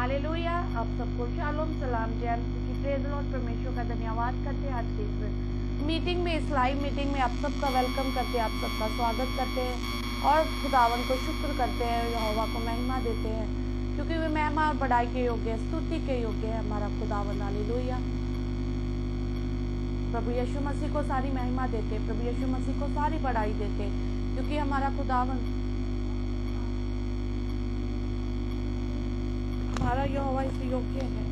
Hallelujah. आप सबको shalom सलाम जैन की प्रेज लॉर्ड। परमेश्वर का धन्यवाद करते हैं आज की इस मीटिंग में, इस लाइव मीटिंग में आप सबका वेलकम करते हैं, आप सबका स्वागत करते हैं और खुदावन को शुक्र करते हैं, यहोवा को महिमा देते हैं क्योंकि वे महिमा और बड़ाई के योग्य है, स्तुति के योग्य है हमारा खुदावन। हालेलुया। प्रभु यीशु मसीह को सारी महिमा देते, प्रभु यीशु मसीह को सारी बड़ाई देते क्योंकि हमारा खुदावन, हमारा यहोवा इस योग्य है।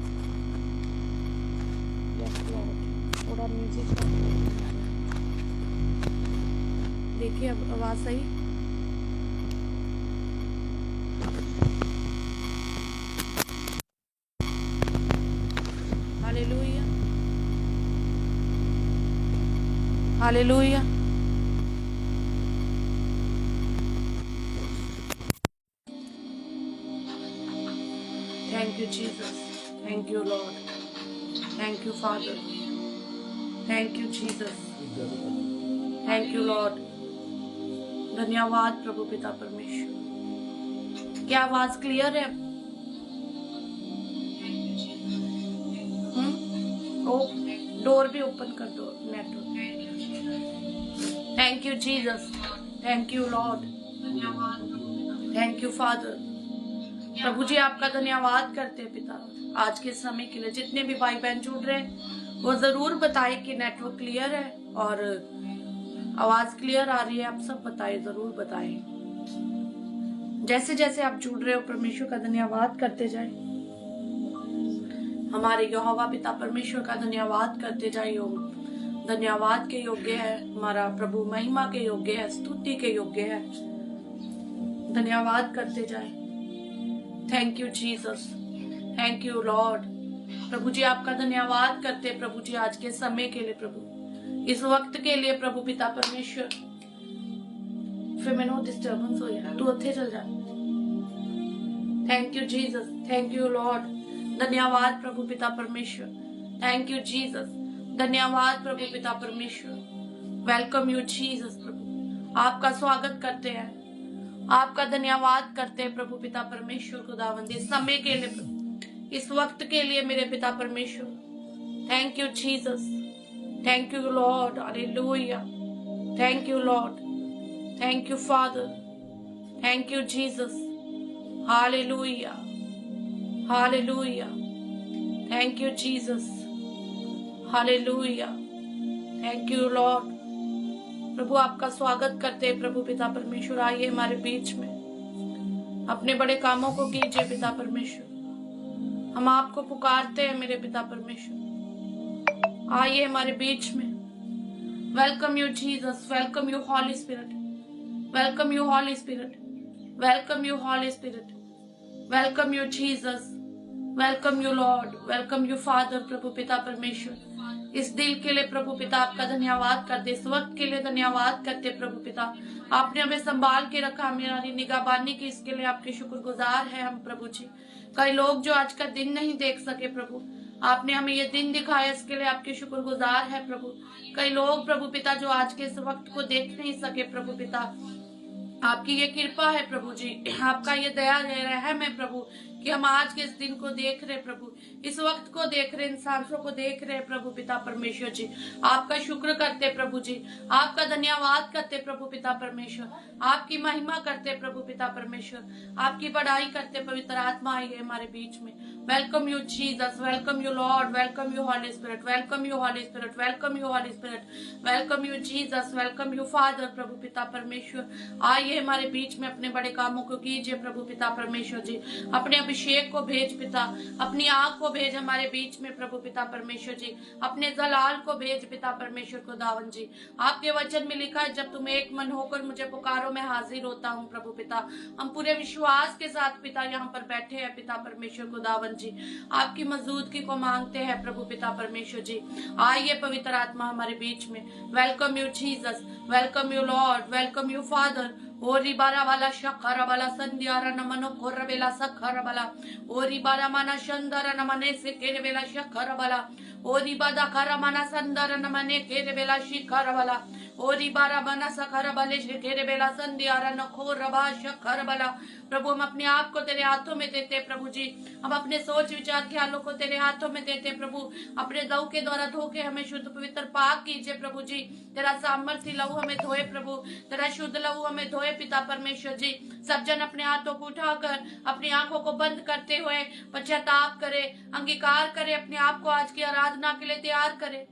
Yes Lord. थोड़ा म्यूजिक देखिए, अब आवाज सही। Hallelujah, hallelujah. Thank you, Jesus. Thank you, Lord. Thank you, Father. Thank you, Jesus. Thank you, Lord. धन्यवाद प्रभु पिता परमेश्वर। क्या आवाज क्लियर है? ओ, डोर भी ओपन कर दो, network. Thank you Jesus, thank you Lord, thank you Father. प्रभु जी आपका धन्यवाद करते हैं पिता आज के समय के लिए। जितने भी भाई बहन जुड़ रहे हैं वो जरूर बताए कि नेटवर्क क्लियर है और आवाज क्लियर आ रही है। आप सब बताए, जरूर बताए। जैसे जैसे आप जुड़ रहे हो परमेश्वर का धन्यवाद करते जाए, हमारे यहोवा पिता परमेश्वर का धन्यवाद करते जाए। धन्यवाद के योग्य है हमारा प्रभु, महिमा के योग्य है, स्तुति के योग्य है। धन्यवाद करते जाए। Thank you Jesus, thank you Lord. प्रभु जी आपका धन्यवाद करते प्रभु जी आज के समय के लिए, प्रभु इस वक्त के लिए प्रभु पिता परमेश्वर। फिर मैंने डिस्टर्बेंस हो गया, तू उत्थे चल जा। Thank you Jesus, thank you Lord. धन्यवाद प्रभु पिता परमेश्वर। थैंक यू जीसस, धन्यवाद प्रभु पिता परमेश्वर। Welcome you Jesus. प्रभु आपका स्वागत करते हैं, आपका धन्यवाद करते हैं प्रभु पिता परमेश्वर खुदावंद इस समय के लिए, प्रभु इस वक्त के लिए मेरे पिता परमेश्वर। Thank you Jesus, thank you Lord. Hallelujah. Thank you Lord, thank you Father, thank you Jesus. Hallelujah, hallelujah. Thank you Jesus, hallelujah. Thank you Lord. प्रभु आपका स्वागत करते हैं प्रभु पिता परमेश्वर। आइए हमारे बीच में, अपने बड़े कामों को कीजिए पिता परमेश्वर। हम आपको पुकारते हैं मेरे पिता परमेश्वर। आइए हमारे बीच में। Welcome you Jesus, welcome you Holy Spirit, welcome you Holy Spirit, welcome you Holy Spirit, welcome you Jesus, welcome you Lord, welcome you Father. प्रभु पिता परमेश्वर इस दिल के लिए प्रभु पिता आपका धन्यवाद करते, इस वक्त के लिए धन्यवाद करते प्रभु पिता। आपने हमें संभाल के रखा, हमारी निगाहबानी की, इसके लिए आपके शुक्रगुजार है हम प्रभु जी। कई लोग जो आज का दिन नहीं देख सके प्रभु, आपने हमें ये दिन दिखाया, इसके लिए आपके शुक्रगुजार है प्रभु। कई लोग प्रभु पिता जो आज के इस वक्त को देख नहीं सके प्रभु पिता, आपकी ये कृपा है प्रभु जी, आपका ये दया रहम है प्रभु कि हम आज के इस दिन को देख रहे प्रभु, इस वक्त को देख रहे, इंसानों को देख रहे प्रभु पिता परमेश्वर जी। आपका शुक्र करते प्रभु जी, आपका धन्यवाद करते प्रभु पिता परमेश्वर, आपकी महिमा करते प्रभु पिता परमेश्वर, आपकी बड़ाई करते। पवित्र आत्मा आई है हमारे बीच में। Welcome you Jesus, welcome you Lord, welcome you Holy Spirit, welcome you Holy Spirit, welcome you Holy Spirit, welcome you Jesus, welcome you Father. प्रभु पिता परमेश्वर आइए हमारे बीच में, अपने बड़े कामों को कीजिए प्रभु पिता परमेश्वर जी। अपने अभिषेक को भेज पिता, अपनी आग को भेज हमारे बीच में प्रभु पिता परमेश्वर जी, अपने जलाल को भेज पिता परमेश्वर खुदावन जी। आपके वचन में लिखा है जब तुम एक मन होकर मुझे पुकारो मैं हाजिर होता हूँ प्रभु पिता। हम पूरे विश्वास के साथ पिता यहाँ पर बैठे हैं पिता परमेश्वर खुदावन जी, आपकी मौजूदगी को मांगते हैं प्रभु पिता परमेश्वर जी। आइए पवित्र आत्मा हमारे बीच में। Welcome you Jesus, welcome you Lord, welcome you father. ओरी बारा वाला शखरा वाला संध्यारा नमनो कोरबेला सखरा वाला, ओरी बारा माना शंदरा नमने से केरबेला शखरा वाला, ओरी बादा खरा मना संदर नमने खेरे बेला शिखर बला ओरी बारा बना सखर बले शिखेरे बेला संध्यारा नखोर रबा शखर बला। प्रभु हम अपने आप को तेरे हाथों में देते प्रभु जी, हम अपने सोच विचार ख्यालों को तेरे हाथों में देते प्रभु। अपने लहू के द्वारा धोके हमें शुद्ध पवित्र पाक कीजिए प्रभु जी। तेरा सामर्थ्य लहू हमें धोए प्रभु, तेरा शुद्ध लहू हमें धोए पिता परमेश्वर जी। सब जन अपने हाथों को उठाकर अपनी आंखों को बंद करते हुए पश्चाताप करे, अंगीकार करे, अपने आप को आज की आराधना के लिए तैयार करे,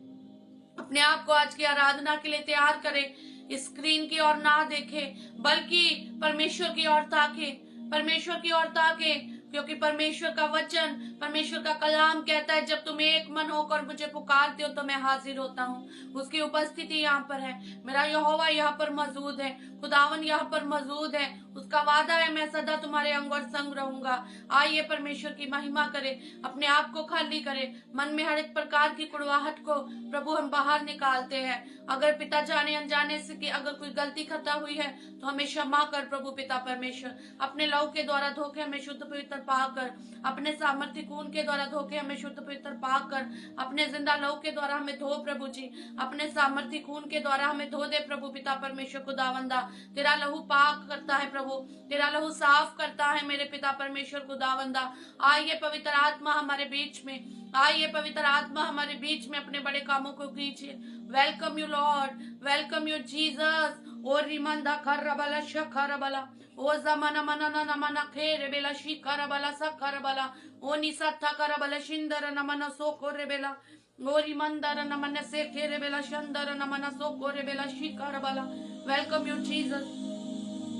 अपने आप को आज की आराधना के लिए तैयार करें। स्क्रीन की ओर ना देखे बल्कि परमेश्वर की ओर ताके, परमेश्वर की ओर ताके, क्योंकि परमेश्वर का वचन, परमेश्वर का कलाम कहता है जब तुम एक मन होकर मुझे पुकारते हो तो मैं हाजिर होता हूँ। उसकी उपस्थिति यहाँ पर है, मेरा यहोवा यहाँ पर मौजूद है, खुदावन यहाँ पर मौजूद है। उसका वादा है मैं सदा तुम्हारे अंग और संग रहूंगा। आइए परमेश्वर की महिमा करें, अपने आप को खाली करें, मन में हर एक प्रकार की कुड़वाहट को प्रभु हम बाहर निकालते हैं। अगर पिता जाने अनजाने से कि अगर कोई गलती खता हुई है तो हमें क्षमा कर प्रभु पिता परमेश्वर। अपने लहू के द्वारा धोके हमें शुद्ध पवित्र पाक कर, अपने सामर्थ्य खून के द्वारा धोके हमें शुद्ध पवित्र पाक कर, अपने जिंदा लहू के द्वारा हमें धो प्रभु जी, अपने सामर्थ्य खून के द्वारा हमें धो दे प्रभु पिता परमेश्वर। खुदावंदा तेरा लहू पाक करता है प्रभु, तेरा लहू साफ करता है मेरे पिता परमेश्वर। खुदावंदा आइए पवित्र आत्मा हमारे बीच में, आइए पवित्र आत्मा हमारे बीच में अपने बड़े कामों को कीजिए। Welcome you Lord, welcome you Jesus. ओ रिमंदा खरबला शखरबला ओ जमाना मना ना मना खेरे बेला शिखर बला सखर बला ओ निसत्था करबला शिंदर नमन सोकोरे बेला ओ रिमंदर नमन से खेरे बेला शंदर नमन सोकोरे बेला शिखर बला। Welcome you Jesus,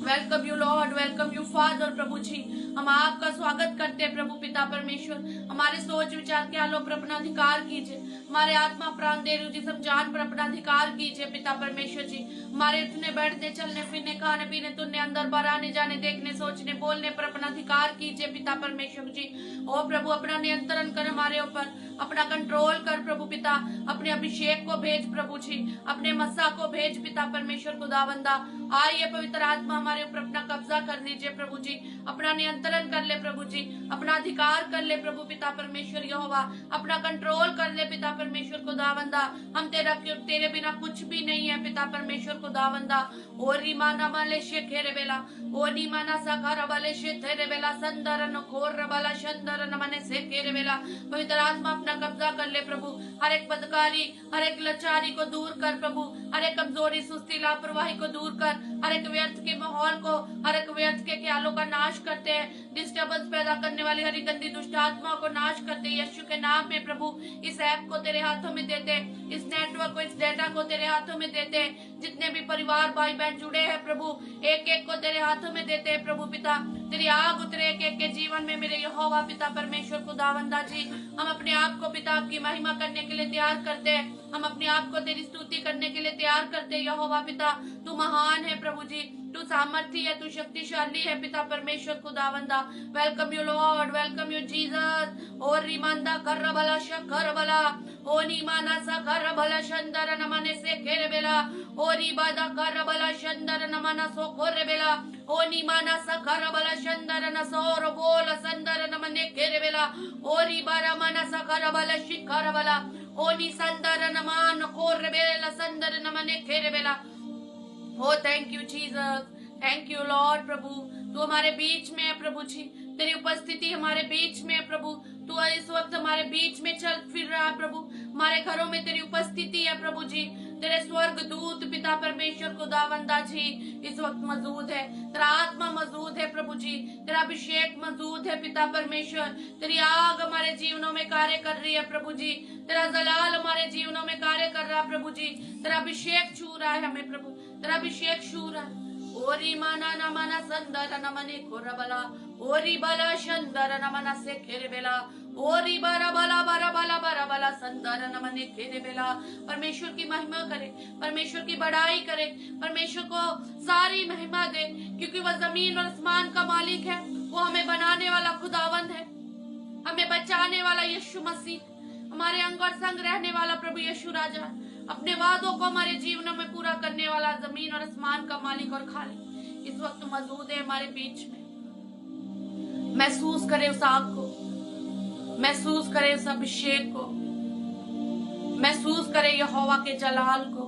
welcome you Lord, welcome you Father. प्रभु जी हम आपका स्वागत करते हैं प्रभु पिता परमेश्वर। हमारे सोच विचार के आलोक पर अपना अधिकार कीजिए, हमारे आत्मा प्राण देह जिस्म जान पर अपना अधिकार कीजिए पिता परमेश्वर जी। हमारे उठने बैठने चलने फिरने खाने पीने तुरने अंदर बाहर आने जाने देखने सोचने बोलने पर अपना अधिकार कीजिए पिता परमेश्वर जी। ओ प्रभु अपना नियंत्रण कर हमारे ऊपर, अपना कंट्रोल कर प्रभु पिता। अपने अभिषेक को भेज प्रभु जी, अपने मस्सा को भेज पिता परमेश्वर। खुदावंदा आइए पवित्र आत्मा हमारे ऊपर अपना कब्जा कर लीजिए प्रभु जी, अपना नियंत्रण कर ले प्रभु जी, अपना अधिकार कर ले प्रभु पिता परमेश्वर। यहोवा अपना कंट्रोल कर ले पिता परमेश्वर। खुदावंदा हम तेरे बिना कुछ भी नहीं है पिता परमेश्वर। खुदावंदा ओ रीमाना माले शेखेरे बेला ओ नीमाना साखारा वाले शेखेरे बेला संदरन खोर वाला शंदरन मने सेखेरे बेला। पवित्र आत्मा अपना कब्जा कर ले प्रभु, हर एक बदकारी, हर एक लाचारी को दूर कर प्रभु, हर एक कमजोरी सुस्ती लापरवाही को दूर कर, हर एक व्यर्थ के माहौल को, हर एक व्यर्थ के ख्यालों का नाश करते हैं। डिस्टर्बेंस पैदा करने वाली हरी गंदी दुष्ट आत्माओं को नाश करते हैं यीशु के नाम में प्रभु। इस ऐप को तेरे हाथों में देते, इस नेटवर्क को, इस डेटा को तेरे हाथों में देते, जितने भी परिवार भाई बहन जुड़े हैं प्रभु एक एक को तेरे हाथों में देते हैं प्रभु पिता। तेरी आग उतरे एक एक के जीवन में मेरे यहोवा पिता परमेश्वर। खुदावंदा जी हम अपने आप को पिता आपकी महिमा करने के लिए तैयार करते हैं, हम अपने आप को तेरी स्तुति करने के लिए तैयार करते हैं यहोवा पिता। तू महान है प्रभु जी, तू सामर्थी है, तू शक्तिशाली है पिता परमेश्वर। खुदावंदा welcome you Lord, welcome you Jesus. और रिमांदा कर भला शकर भला ओ नीमाना सा कर भला शंदर नमने से खेर बेला ओ रिबादा कर भला शंदर नमना सो खोर बेला ओ नीमाना सा कर भला शंदर न सोर बोल संदर नमने खेर बेला ओ रिबारा मना सा कर भला शिखर भला ओ नी संदर नमान खोर बेला संदर नमने खेर बेला। ओ thank you Jesus, thank you Lord. प्रभु तू हमारे बीच में है प्रभु जी, तेरी उपस्थिति हमारे बीच में है प्रभु। तू इस वक्त हमारे बीच में चल फिर रहा है प्रभु, हमारे घरों में तेरी उपस्थिति है प्रभु जी। तेरे स्वर्ग दूत पिता परमेश्वर खुदावंदा जी इस वक्त मौजूद है, तेरा आत्मा मौजूद है प्रभु जी, तेरा अभिषेक मौजूद है पिता परमेश्वर। तेरी आग हमारे जीवनों में कार्य कर रही है प्रभु जी, तेरा जलाल हमारे जीवनों में कार्य कर रहा है प्रभु जी। तेरा अभिषेक छू रहा है हमें प्रभु, तेरा अभिषेक छू रहा है। ओरी माना नमना संदर नमने खोरबला ओरी बला शंदर नमना से खेर बेला ओरी बारा बला बारा बला बारा बला संदर नमने खेर बेला। परमेश्वर की महिमा करे, परमेश्वर की बड़ाई करे, परमेश्वर को सारी महिमा दे, क्योंकि वह जमीन और आसमान का मालिक है। वो हमें बनाने वाला खुदावंद है, हमें बचाने वाला यीशु मसीह, हमारे अंग और संग रहने वाला प्रभु यीशु राजा, अपने वादों को हमारे जीवनों में पूरा करने वाला जमीन और आसमान का मालिक और खालिक इस वक्त मौजूद है हमारे बीच में। महसूस करे उस आग को, महसूस करे उस अभिषेक को, महसूस करे यहोवा के जलाल को,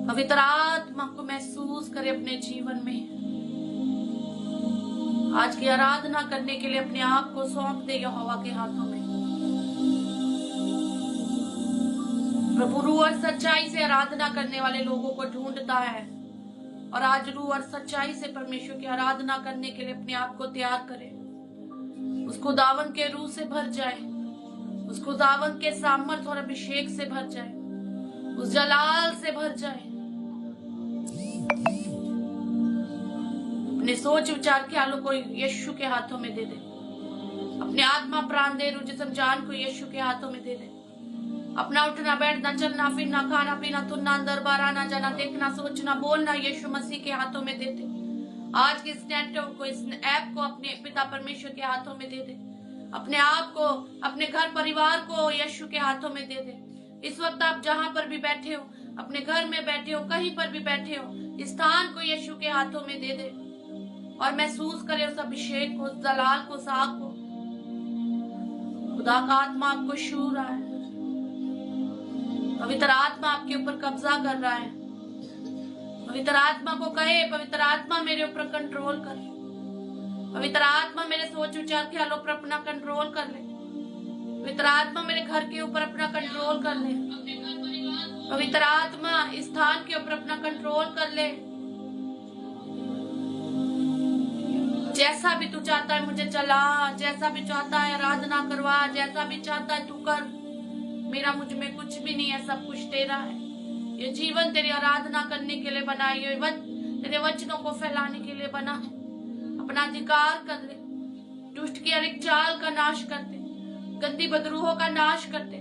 पवित्र आत्मा को महसूस करे अपने जीवन में। आज की आराधना करने के लिए अपने आप को सौंप दे यहोवा के हाथों में। प्रभु रूह और सच्चाई से आराधना करने वाले लोगों को ढूंढता है, और आज रूह और सच्चाई से परमेश्वर की आराधना करने के लिए अपने आप को तैयार करे। उसको दावन के रूह से भर जाए, उसको दावन के सामर्थ और अभिषेक से भर जाए, उस जलाल से भर जाए। अपने सोच विचार ख्यालों को यीशु के हाथों में दे दे। अपने आत्मा प्राण दे रूह जिस्म जान को यीशु के हाथों में दे दे। अपना उठना बैठना चलना फिरना खाना पीना तुरना अंदर बाहर आना जाना देखना सोचना बोलना यीशु मसीह के हाथों में दे दे। आज के इस नेटवर्क को, इस ऐप को अपने पिता परमेश्वर के हाथों में दे दे। अपने आप को, अपने घर परिवार को यीशु के हाथों में दे दे। इस वक्त आप जहां पर भी बैठे हो, अपने घर में बैठे हो, कहीं पर भी बैठे हो, इस स्थान को यीशु के हाथों में दे दे और महसूस करे उस अभिषेक को, उस जलाल को, साग को। खुदा का आत्मा आपको छू रहा है, पवित्र आत्मा आपके ऊपर कब्जा कर रहा है। पवित्र आत्मा को कहे, पवित्र आत्मा मेरे ऊपर कंट्रोल कर। पवित्र आत्मा मेरे सोच विचार ख्यालों पर अपना कंट्रोल कर ले। पवित्र आत्मा मेरे घर के ऊपर अपना कंट्रोल कर ले। पवित्र आत्मा इस स्थान के ऊपर अपना कंट्रोल कर ले। जैसा भी तू चाहता है मुझे चला, जैसा भी चाहता है आराधना करवा, जैसा भी चाहता है तू कर। मेरा मुझ में कुछ भी नहीं है, सब कुछ तेरा है। ये जीवन तेरी आराधना करने के लिए बना है, तेरे वचनों को फैलाने के लिए बना है। अपना अधिकार कर ले। दुष्ट की हर एक चाल का नाश करते, गंदी बदरूहों का नाश करते,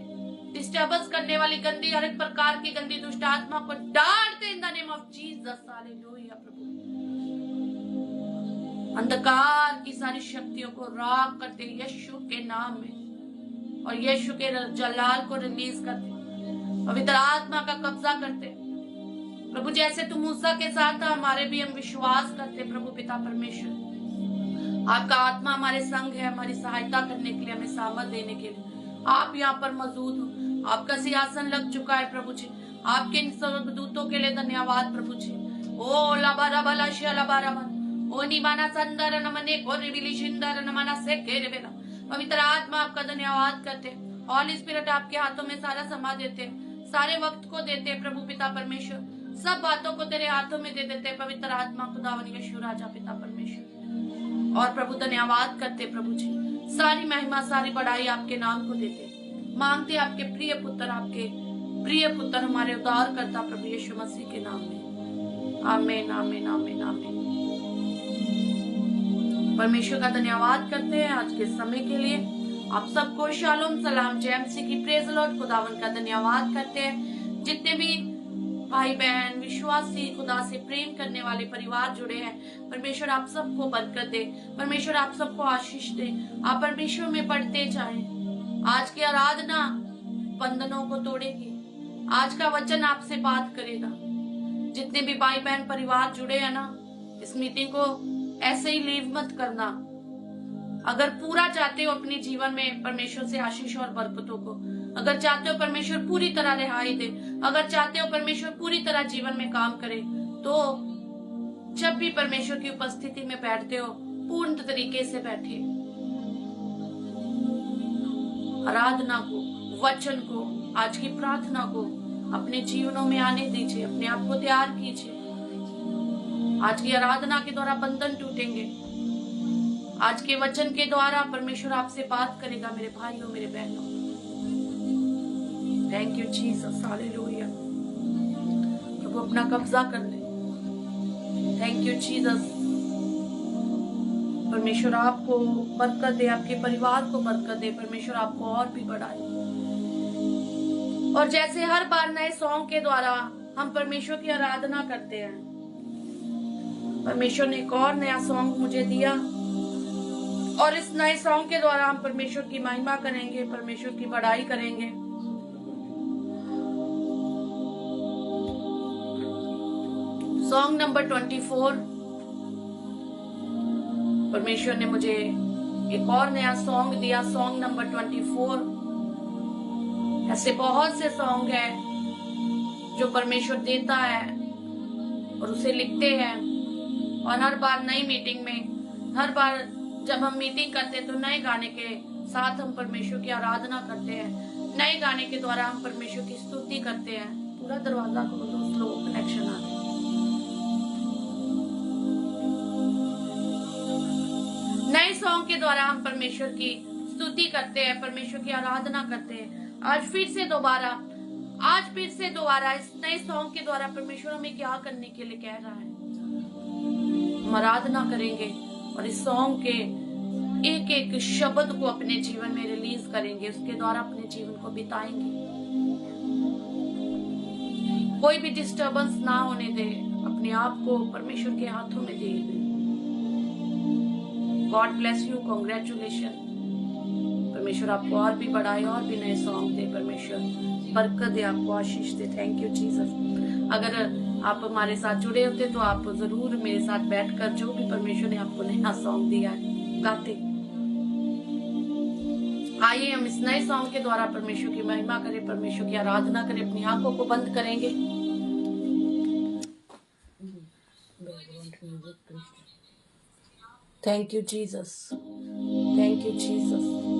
डिस्टर्बेंस करने वाली गंदी हर एक प्रकार की गंदी दुष्ट आत्मा को डांटते in the name of Jesus. Hallelujah. प्रभु अंधकार की सारी शक्तियों को राख करते यीशु के नाम में, और यीशु के जलाल को रिलीज करते, पवित्र आत्मा का कब्जा करते। प्रभु जैसे तुम मूसा के साथ था, हमारे भी हम विश्वास करते प्रभु पिता परमेश्वर, आपका आत्मा हमारे संग है, हमारी सहायता करने के लिए, हमें सामर्थ देने के लिए। आप यहाँ पर मौजूद हो, आपका सिंहासन लग चुका है प्रभु जी। आपके इन स्वर्गदूतों के लिए धन्यवाद प्रभु जी। ओ लाबारा बला शलाबारा ओ निमाना संदर नमने को रिविलिशिंदर नमना से केरे बेला। पवित्र आत्मा आपका धन्यवाद करते, होली स्पिरिट आपके हाथों में सारा समा देते, सारे वक्त को देते प्रभु पिता परमेश्वर, सब बातों को तेरे हाथों में दे देते पवित्र आत्मा खुदावन यीशु राजा पिता परमेश्वर। और प्रभु धन्यवाद करते प्रभु जी, सारी महिमा सारी बड़ाई आपके नाम को देते, मांगते आपके प्रिय पुत्र हमारे उद्धार करता प्रभु यीशु मसीह के नाम में। आमीन आमीन आमीन आमीन। परमेश्वर का धन्यवाद करते हैं आज के समय के लिए। आप सबको शालोम सलाम जय मसीह की प्रेज लॉर्ड। खुदावन का धन्यवाद करते हैं जितने भी भाई बहन विश्वासी खुदा से प्रेम करने वाले परिवार जुड़े हैं। परमेश्वर आप सबको बरकत दे, परमेश्वर आप सबको आशीष दे। आप परमेश्वर में बढ़ते जाएं। आज की आराधना बंधनों को तोड़ेगी, आज का वचन आपसे बात करेगा। जितने भी भाई बहन परिवार जुड़े हैं ना, इस मीटिंग को ऐसे ही लीव मत करना। अगर पूरा चाहते हो अपने जीवन में परमेश्वर से आशीष और बरकतों को, अगर चाहते हो परमेश्वर पूरी तरह रिहाई दे, अगर चाहते हो परमेश्वर पूरी तरह जीवन में काम करे, तो जब भी परमेश्वर की उपस्थिति में बैठते हो पूर्ण तरीके से बैठे। आराधना को, वचन को, आज की प्रार्थना को अपने जीवनों में आने दीजिए, अपने आप को तैयार कीजिए। आज की आराधना के द्वारा बंधन टूटेंगे, आज के वचन के द्वारा परमेश्वर आपसे बात करेगा मेरे भाइयों मेरे बहनों। Thank you Jesus, hallelujah. प्रभु अपना कब्जा कर ले। Thank you Jesus. परमेश्वर आपको बरकत दे, आपके परिवार को बरकत दे, परमेश्वर आपको और भी बढ़ाए। और जैसे हर बार नए सॉन्ग के द्वारा हम परमेश्वर की आराधना करते हैं, परमेश्वर ने एक और नया सॉन्ग मुझे दिया, और इस नए सॉन्ग के द्वारा हम परमेश्वर की महिमा करेंगे, परमेश्वर की बड़ाई करेंगे। Song number 24। परमेश्वर ने मुझे एक और नया सॉन्ग दिया, सॉन्ग नंबर 24। ऐसे बहुत से सॉन्ग है जो परमेश्वर देता है और उसे लिखते हैं, और हर बार नई मीटिंग में, हर बार जब हम मीटिंग करते हैं तो नए गाने के साथ हम परमेश्वर की आराधना करते हैं, नए गाने के द्वारा हम परमेश्वर की स्तुति करते हैं। पूरा दरवाजा खोल दो, स्लो कनेक्शन आ रहा है। नए सॉन्ग के द्वारा हम परमेश्वर की स्तुति करते हैं, परमेश्वर की आराधना करते हैं। आज फिर से दोबारा इस नए सॉन्ग के द्वारा परमेश्वर हमें क्या करने के लिए कह रहा है। हम आराधना करेंगे और इस सॉन्ग के एक एक शब्द को अपने जीवन में रिलीज करेंगे, उसके द्वारा अपने जीवन को बिताएंगे। कोई भी डिस्टर्बेंस ना होने दे, अपने आप को परमेश्वर के हाथों में दे। God bless you, congratulation. परमेश्वर आपको और भी बढ़ाए, और भी नए सॉन्ग दे, परमेश्वर बरकत दे, आपको आशीष दे। Thank you Jesus. अगर आप हमारे साथ जुड़े होते तो आप जरूर मेरे साथ बैठकर जो भी परमेश्वर ने आपको नया सॉन्ग दिया है गाते। आइए हम इस नए सॉन्ग के द्वारा परमेश्वर की महिमा करें, परमेश्वर की आराधना करें। अपनी आंखों को बंद करेंगे। Thank you Jesus, thank you Jesus.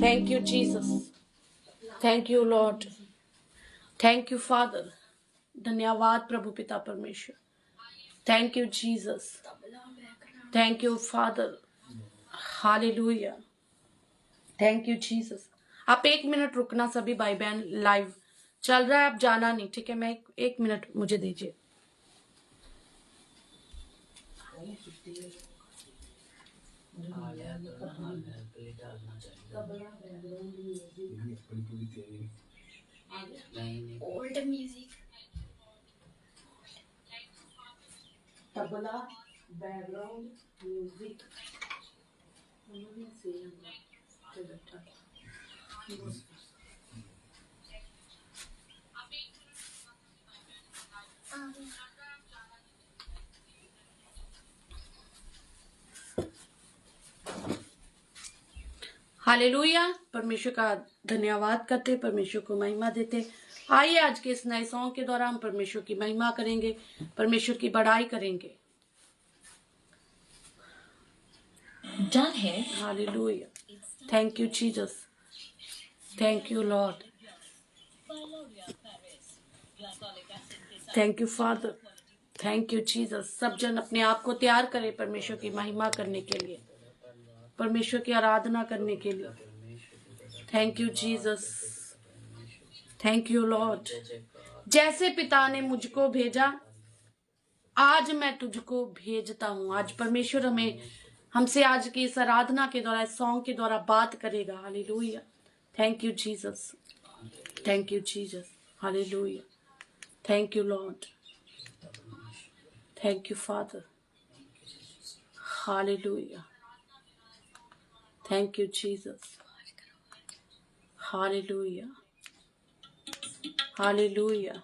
Thank you Jesus, thank you Lord, thank you father. धन्यवाद प्रभु पिता परमेश्वर। Thank you Jesus, thank you father. Hallelujah, thank you Jesus. आप 1 मिनट रुकना, सभी भाई बहन, लाइव चल रहा है, आप जाना नहीं, ठीक है? मैं एक मिनट मुझे दीजिए। Old music, tabla, background music. Hallelujah. परमेश्वर का धन्यवाद करते, परमेश्वर को महिमा देते। आइए आज के इस नए सॉन्ग के द्वारा हम परमेश्वर की महिमा करेंगे, परमेश्वर की बड़ाई करेंगे। Done here. Hallelujah. Thank you, Jesus. Thank you, Lord. Thank you, Father. Thank you, Jesus. सब जन अपने आप को तैयार करें परमेश्वर की महिमा करने के लिए, परमेश्वर की आराधना करने के लिए। Thank you, Jesus. Thank you, Lord. जैसे पिता ने मुझको भेजा, आज मैं तुझको भेजता हूं। आज परमेश्वर हमसे आज की इस आराधना के द्वारा, इस सॉन्ग के द्वारा बात करेगा। Hallelujah. Thank you Jesus, thank you Jesus. Hallelujah, thank you Lord, thank you father. Hallelujah, thank you Jesus. Hallelujah, hallelujah.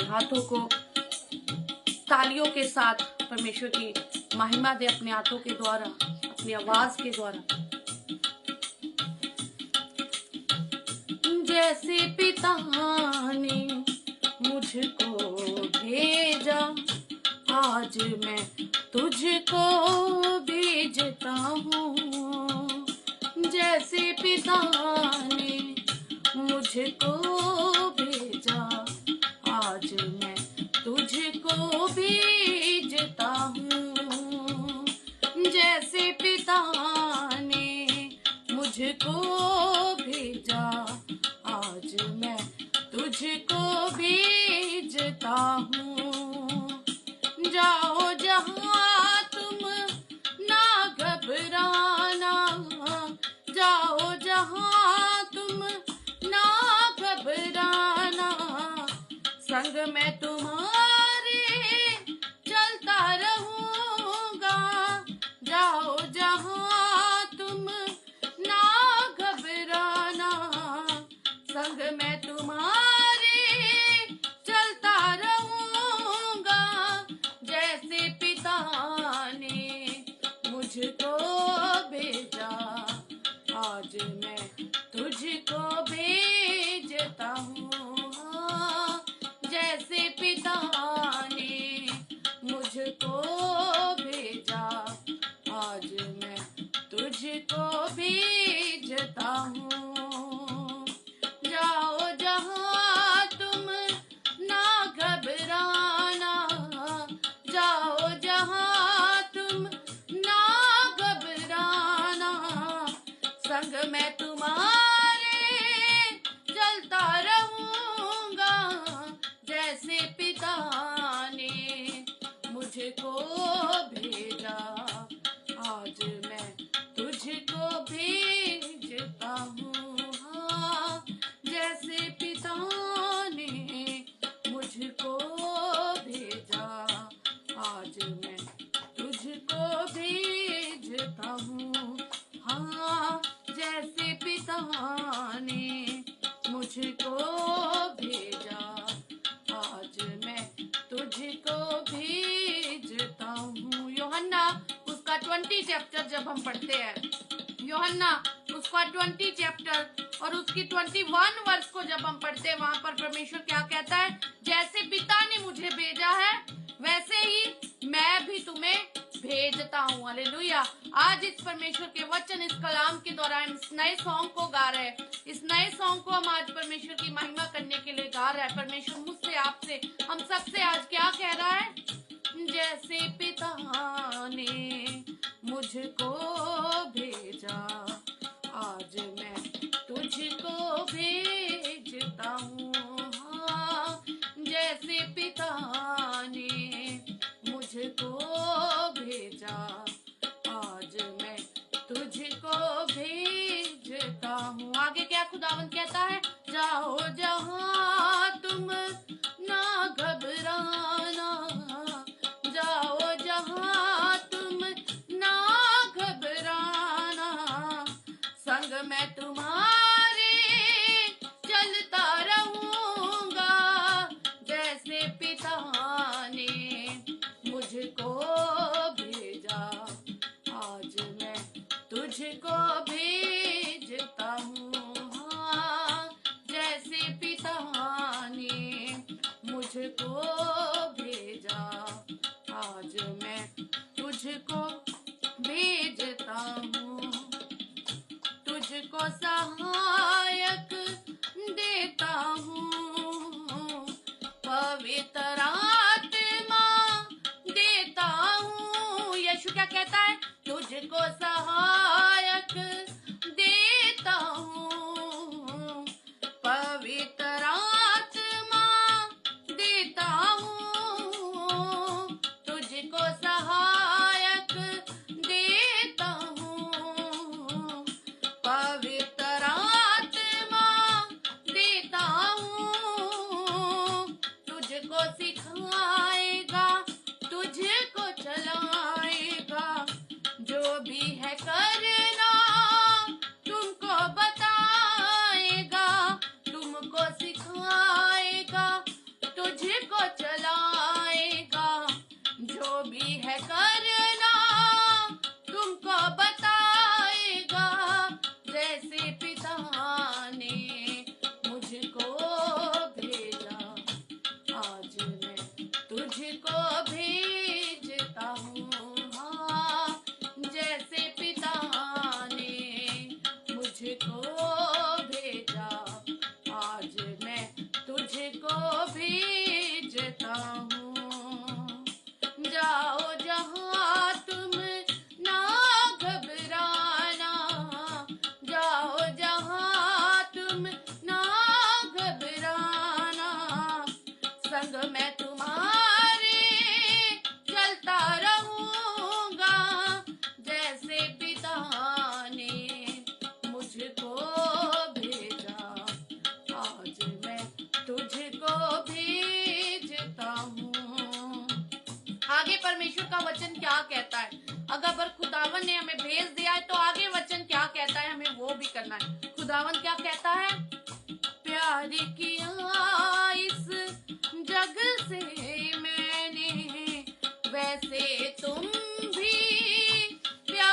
हाथों को तालियों के साथ परमेश्वर की महिमा दे, अपने हाथों के द्वारा, अपनी आवाज के द्वारा। जैसे पिता ने मुझको भेजा, आज मैं तुझको भेजता हूँ। जैसे पिता ने मुझको भेजा, आज मैं तुझको भेजता हूँ। जैसे पिता ने मुझको भेजा, आज मैं तुझको भेजता हूँ। जाओ जहाँ तुम, ना घबराना, जाओ जहाँ तुम, ना घबराना। संग में तुम्हारे चलता रहूंगा। जाओ जहाँ मुझको भेजा, आज मैं तुझको भेजता हूँ। हाँ, जैसे पिता ने मुझको भेजा, आज मैं तुझको भेजता हूँ। जाओ जहाँ तुम ना घबराना, जाओ जहाँ तुम ना घबराना, संग मैं तुम्हारे चलता रहूँगा। जैसे पिता ने मुझको भेजा, आज मैं तुझको भेजता हूँ। हाँ, जैसे पिता ने मुझको भेजा, आज मैं तुझको भेजता हूँ। हाँ, जैसे पिता ने मुझको भेजा, आज मैं तुझको भेजता हूँ। यूहन्ना उसका 20 चैप्टर जब हम पढ़ते हैं, यूहन्ना उसका 20 चैप्टर और उसकी 21 वर्ष को जब हम पढ़ते हैं, वहां पर परमेश्वर क्या कहता है? जैसे पिता ने मुझे भेजा है, वैसे ही मैं भी तुम्हें भेजता हूँ। हालेलुया। आज इस परमेश्वर के वचन, इस कलाम के द्वारा हम इस नए सॉन्ग को गा रहे हैं। इस नए सॉन्ग को हम आज परमेश्वर की महिमा करने के लिए गा रहे हैं। परमेश्वर मुझसे, आपसे, हम सबसे आज क्या कह रहा है? जैसे पिता ने मुझको भेजा, आज मैं तुझको भेजता हूँ। हाँ, जैसे पिता ने मुझको भेजा, आज मैं तुझको भेजता हूँ। आगे क्या खुदावन कहता है? जाओ जहाँ तुम ना घबराना, जाओ जहाँ तुम ना घबराना, संग मैं तुम्हारे चलता रहूँगा। जैसे पिता ने मुझको भेजा, आज मैं तुझको भेजता हूँ। हाँ, जैसे पिता ने मुझको भेजा, आज मैं तुझको भेजता हूँ। तुझको सहायक देता हूँ, पवित्र आत्मा देता हूँ। यीशु क्या कहता है? तुझको सहायक देता हूँ, पवित्र आत्मा देता हूँ। तुझको सहायक देता हूँ, पवित्र आत्मा देता हूँ। तुझको सिखाएगा, तुझको चलाएगा, जो भी है करना तुमको बताएगा। तुमको सिखाएगा, तुझको चलाएगा, जो भी है करना तुमको बताएगा। जैसे पिता ने मुझको भेजा, आज मैं तुझको भेजता हूँ। हाँ, जैसे पिता ने मुझको भेजा, आज मैं तुझको भेजता हूँ। जाओ जहाँ तुम ना घबराना, जाओ जहाँ तुम ना घबराना, संग मैं तुम्हारे चलता रहूँगा। जैसे पिता ने मुझको भेजा, आज मैं तुझको भेजता हूँ। आगे परमेश्वर का वचन क्या कहता है? अगर खुदावन ने हमें भेज दिया है तो आगे वचन क्या कहता है, हमें वो भी करना है। खुदावन क्या कहता है? प्यार किया इस जग से मैंने, वैसे तुम भी प्यार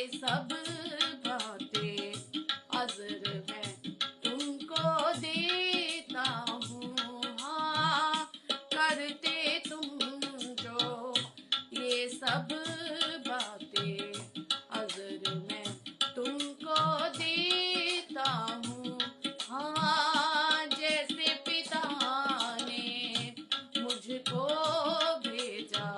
ये सब बातें अज़र मैं तुमको देता हूँ। हाँ, करते तुम जो ये सब बातें अज़र मैं तुमको देता हूँ। हाँ, जैसे पिता ने मुझको भेजा,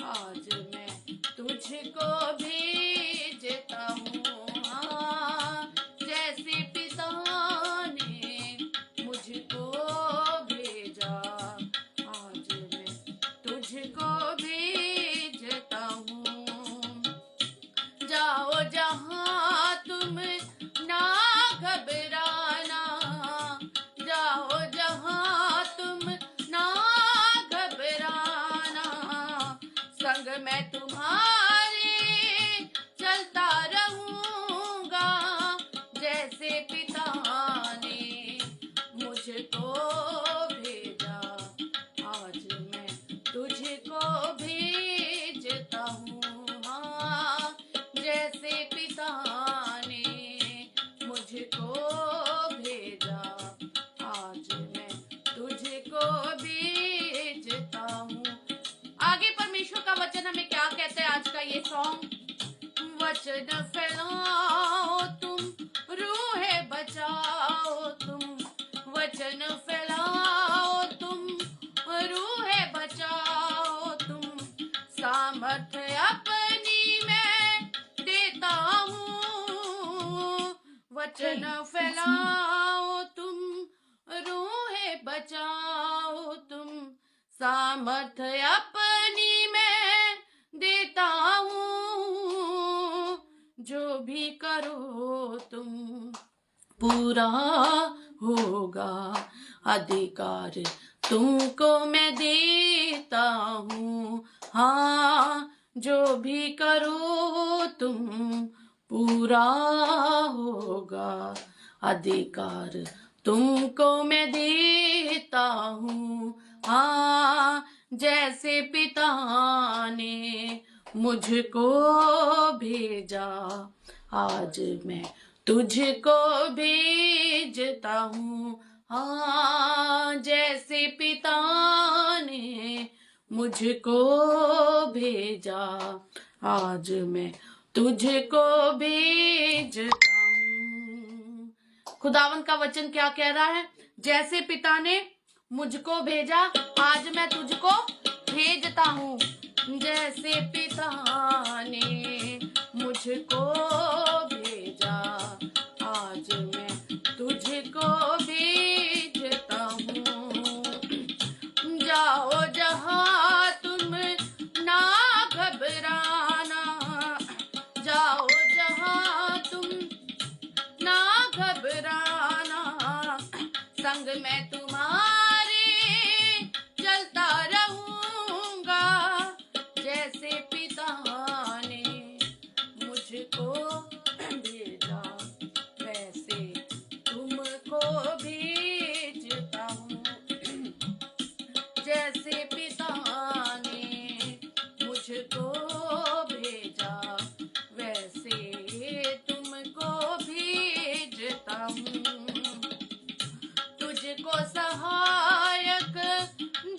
आज मैं तुझको भेजता हूँ। हाँ, जैसे पिता ने मुझको भेजा, आज मैं तुझको भेजता हूँ। जाओ जहाँ तुम ना घबराना, जाओ जहाँ तुम ना घबराना, संग मैं तुम्हारे चलता रहूँगा। जैसे पिता ने मुझको भेजा, आज मैं तुझको भेजता हूँ। हाँ, जैसे पिता ने मुझको भेजा, आज मैं तुझको भेजता हूँ। आगे परमेश्वर का वचन हमें क्या कहता है आज का ये सॉन्ग। वचन फैलाओ तुम, रूहे बचाओ तुम, वचन फैलाओ तुम, रूहे बचाओ तुम, सामर्थ्य अपनी मैं देता हूँ। वचन फैलाओ तुम, रूहे बचाओ तुम, सामर्थ्य अपनी मैं देता हूँ। जो भी करो तुम पूरा होगा, अधिकार तुमको मैं देता हूँ। हाँ, जो भी करो तुम पूरा होगा, अधिकार तुमको मैं देता हूँ। हाँ, जैसे पिता ने मुझको भेजा, आज मैं तुझको भेजता हूँ। हाँ, जैसे पिता ने मुझको भेजा, आज मैं तुझको भेजता हूँ। खुदावन का वचन क्या कह रहा है? जैसे पिता ने मुझको भेजा, आज मैं तुझको भेजता हूँ। जैसे पिता ने मुझको भेजा, आज मैं तुझको भेजता हूँ। जाओ जहाँ तुम ना घबराना, जाओ जहाँ तुम ना घबराना, संग मैं तुम्हारे चलता रहूँगा। जैसे पिता ने मुझको भेजा, वैसे तुमको भेजता हूँ। जैसे पिता ने मुझको भेजा, वैसे तुमको भेजता हूँ। तुझको सहायक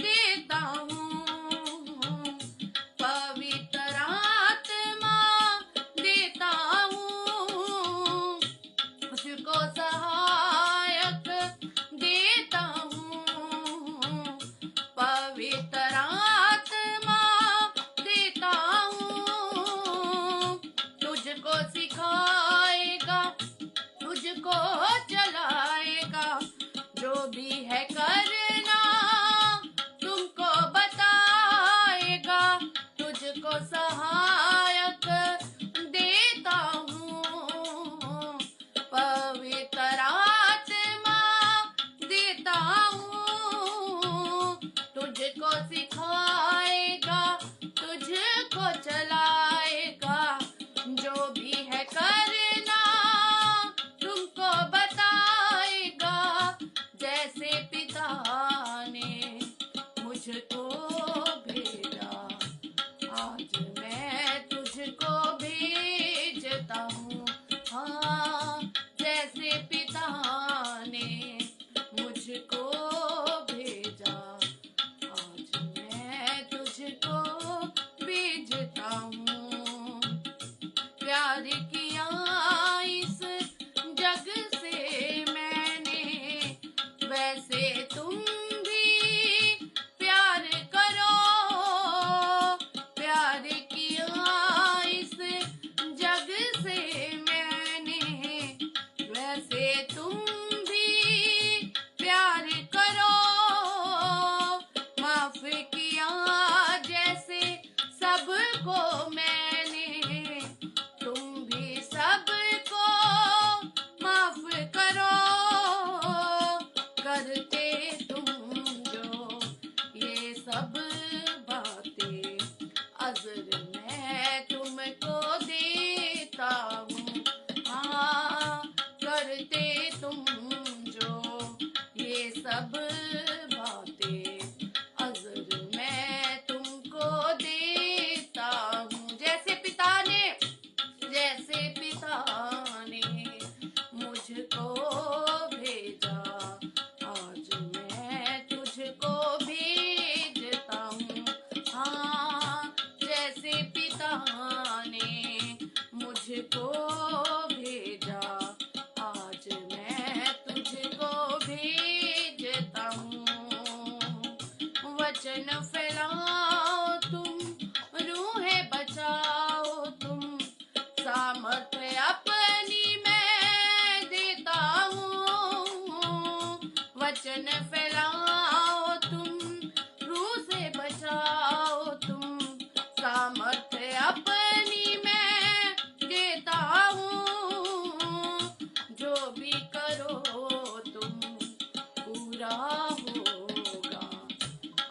देता हूँ, पवित्र आत्मा देता तुझको भेजा, आज मैं तुझको भेजता हूँ। वचन फैलाओ तुम, रूहें बचाओ तुम, सामर्थ्य अपनी मैं देता हूँ। वचन फैलाओ तुम, रूह से बचाओ तुम, सामर्थ्य अपनी मैं देता हूँ। जो भी करो तुम पूरा होगा,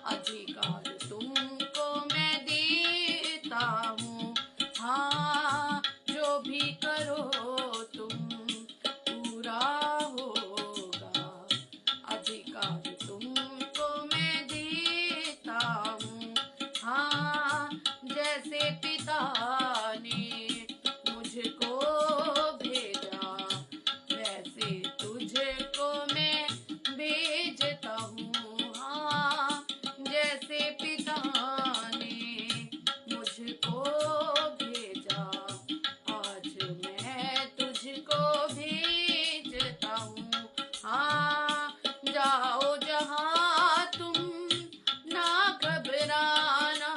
अधिकार तुमको मैं देता हूँ। हाँ, जो भी करो तुम पूरा होगा, अधिकार तुमको मैं देता हूँ। हाँ, जैसे पिता ने मुझको भेजा, वैसे तुझको मैं भेजता हूँ। हाँ, जैसे पिता ने मुझको भेजा, आज मैं तुझको भेजता हूँ। हाँ, जाओ जहाँ तुम, ना घबराना,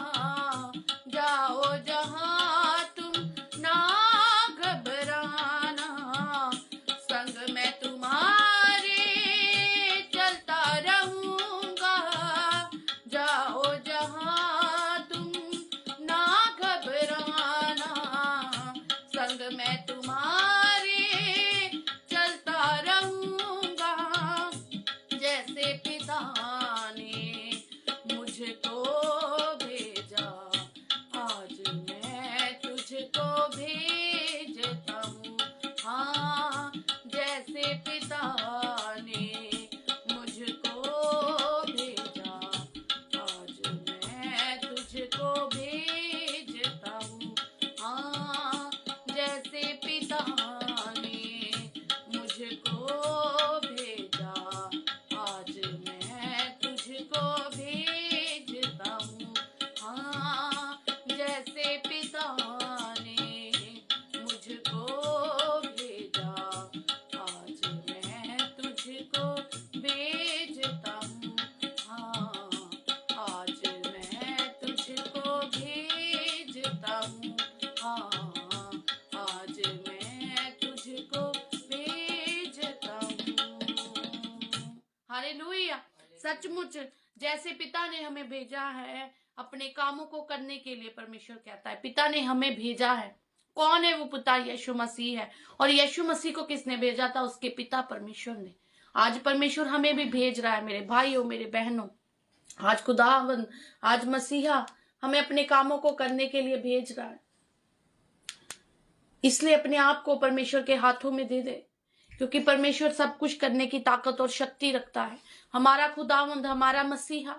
जाओ जहाँ तुम, ना घबराना, संग मैं तुम्हारे चलता रहूँगा। जाओ जहाँ तुम, ना घबराना, संग मैं तुम्हारे चलता रहूँगा। जैसे पिता ने मुझको भेजा, आज मैं तुझको भेजता हूँ। हाँ, जैसे पिता ने मुझको भेजा, आज मैं तुझको भेजता हूँ। हाँ, जैसे पिता ने मुझको भेजा, आज मैं तुझको भेजता हूँ। हाँ, जैसे पिता ने मुझको भेजा, आज मैं तुझको भेजता हूँ। हाँ, आज मैं तुझको भेजता हूँ। हाँ, आज मैं तुझको भेजता हूँ। हालेलुया। सचमुच जैसे पिता ने हमें भेजा है अपने कामों को करने के लिए, परमेश्वर कहता है पिता ने हमें भेजा है। कौन है वो पिता? यीशु मसीह है। और यीशु मसीह को किसने भेजा था? उसके पिता परमेश्वर ने। आज परमेश्वर हमें भी भेज रहा है मेरे भाइयों, मेरे बहनों। आज खुदावंद, आज मसीहा हमें अपने कामों को करने के लिए भेज रहा है। इसलिए अपने आप को परमेश्वर के हाथों में दे दे, क्योंकि परमेश्वर सब कुछ करने की ताकत और शक्ति रखता है। हमारा खुदावंद, हमारा मसीहा,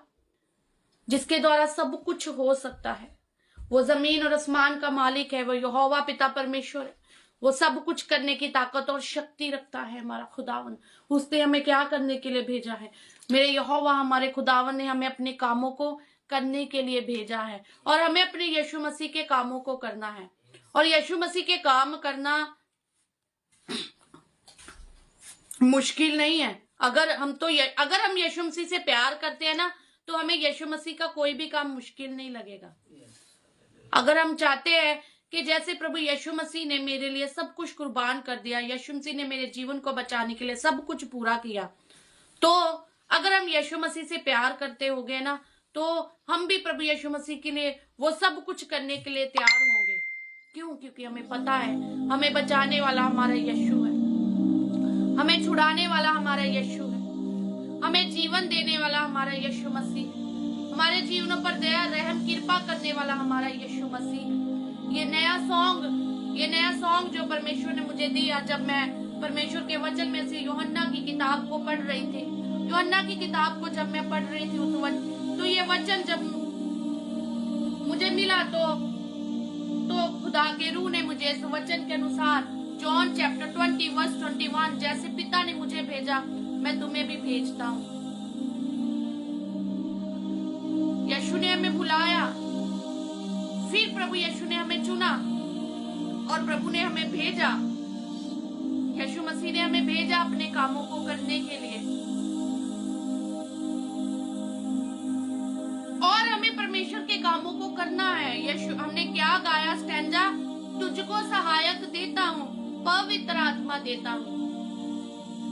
जिसके द्वारा सब कुछ हो सकता है, वो जमीन और आसमान का मालिक है, वो यहोवा पिता परमेश्वर है। वो सब कुछ करने की ताकत और शक्ति रखता है हमारा खुदावन। उसने हमें क्या करने के लिए भेजा है? मेरे यहोवा, हमारे खुदावन ने हमें अपने कामों को करने के लिए भेजा है, और हमें अपने यीशु मसीह के कामों को करना है। और यीशु मसीह के काम करना मुश्किल नहीं है। अगर हम यीशु मसीह से प्यार करते हैं ना, तो हमें यीशु मसीह का कोई भी काम मुश्किल नहीं लगेगा। अगर हम चाहते हैं कि जैसे प्रभु यीशु मसीह ने मेरे लिए सब कुछ कुर्बान कर दिया, यीशु मसीह ने मेरे जीवन को बचाने के लिए सब कुछ पूरा किया, तो अगर हम यीशु मसीह से प्यार करते होंगे ना, तो हम भी प्रभु यीशु मसीह के लिए वो सब कुछ करने के लिए तैयार होंगे। क्यों? क्योंकि हमें पता है हमें बचाने वाला हमारा यीशु है, हमें छुड़ाने वाला हमारा यीशु है, हमें जीवन देने वाला हमारा यीशु मसीह है, हमारे जीवनों पर दया रहम कृपा करने वाला हमारा यीशु मसीह है। ये नया सॉन्ग जो परमेश्वर ने मुझे दिया, जब मैं परमेश्वर के वचन में से यूहन्ना की किताब को पढ़ रही थी, यूहन्ना की किताब को जब मैं पढ़ रही थी तो ये वचन जब मुझे मिला, तो खुदा के रूह ने मुझे इस वचन के अनुसार जॉन चैप्टर 20 वर्स 21, जैसे पिता ने मुझे भेजा मैं तुम्हें भी भेजता हूँ। यीशु ने हमें बुलाया, फिर प्रभु यीशु ने हमें चुना, और प्रभु ने हमें भेजा, यीशु मसीह ने हमें भेजा अपने कामों को करने के लिए। और हमें परमेश्वर के कामों को करना है। यीशु, हमने क्या गाया स्टैंजा, तुझको सहायक देता हूँ, पवित्र आत्मा देता हूँ।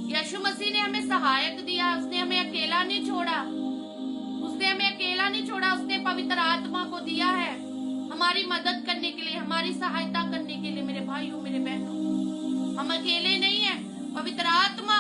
यीशु मसीह ने हमें सहायक दिया, उसने हमें अकेला नहीं छोड़ा, उसने हमें अकेला नहीं छोड़ा, उसने पवित्र आत्मा को दिया है हमारी मदद करने के लिए, हमारी सहायता करने के लिए। मेरे भाइयों, मेरे बहनों, हम अकेले नहीं है, पवित्र आत्मा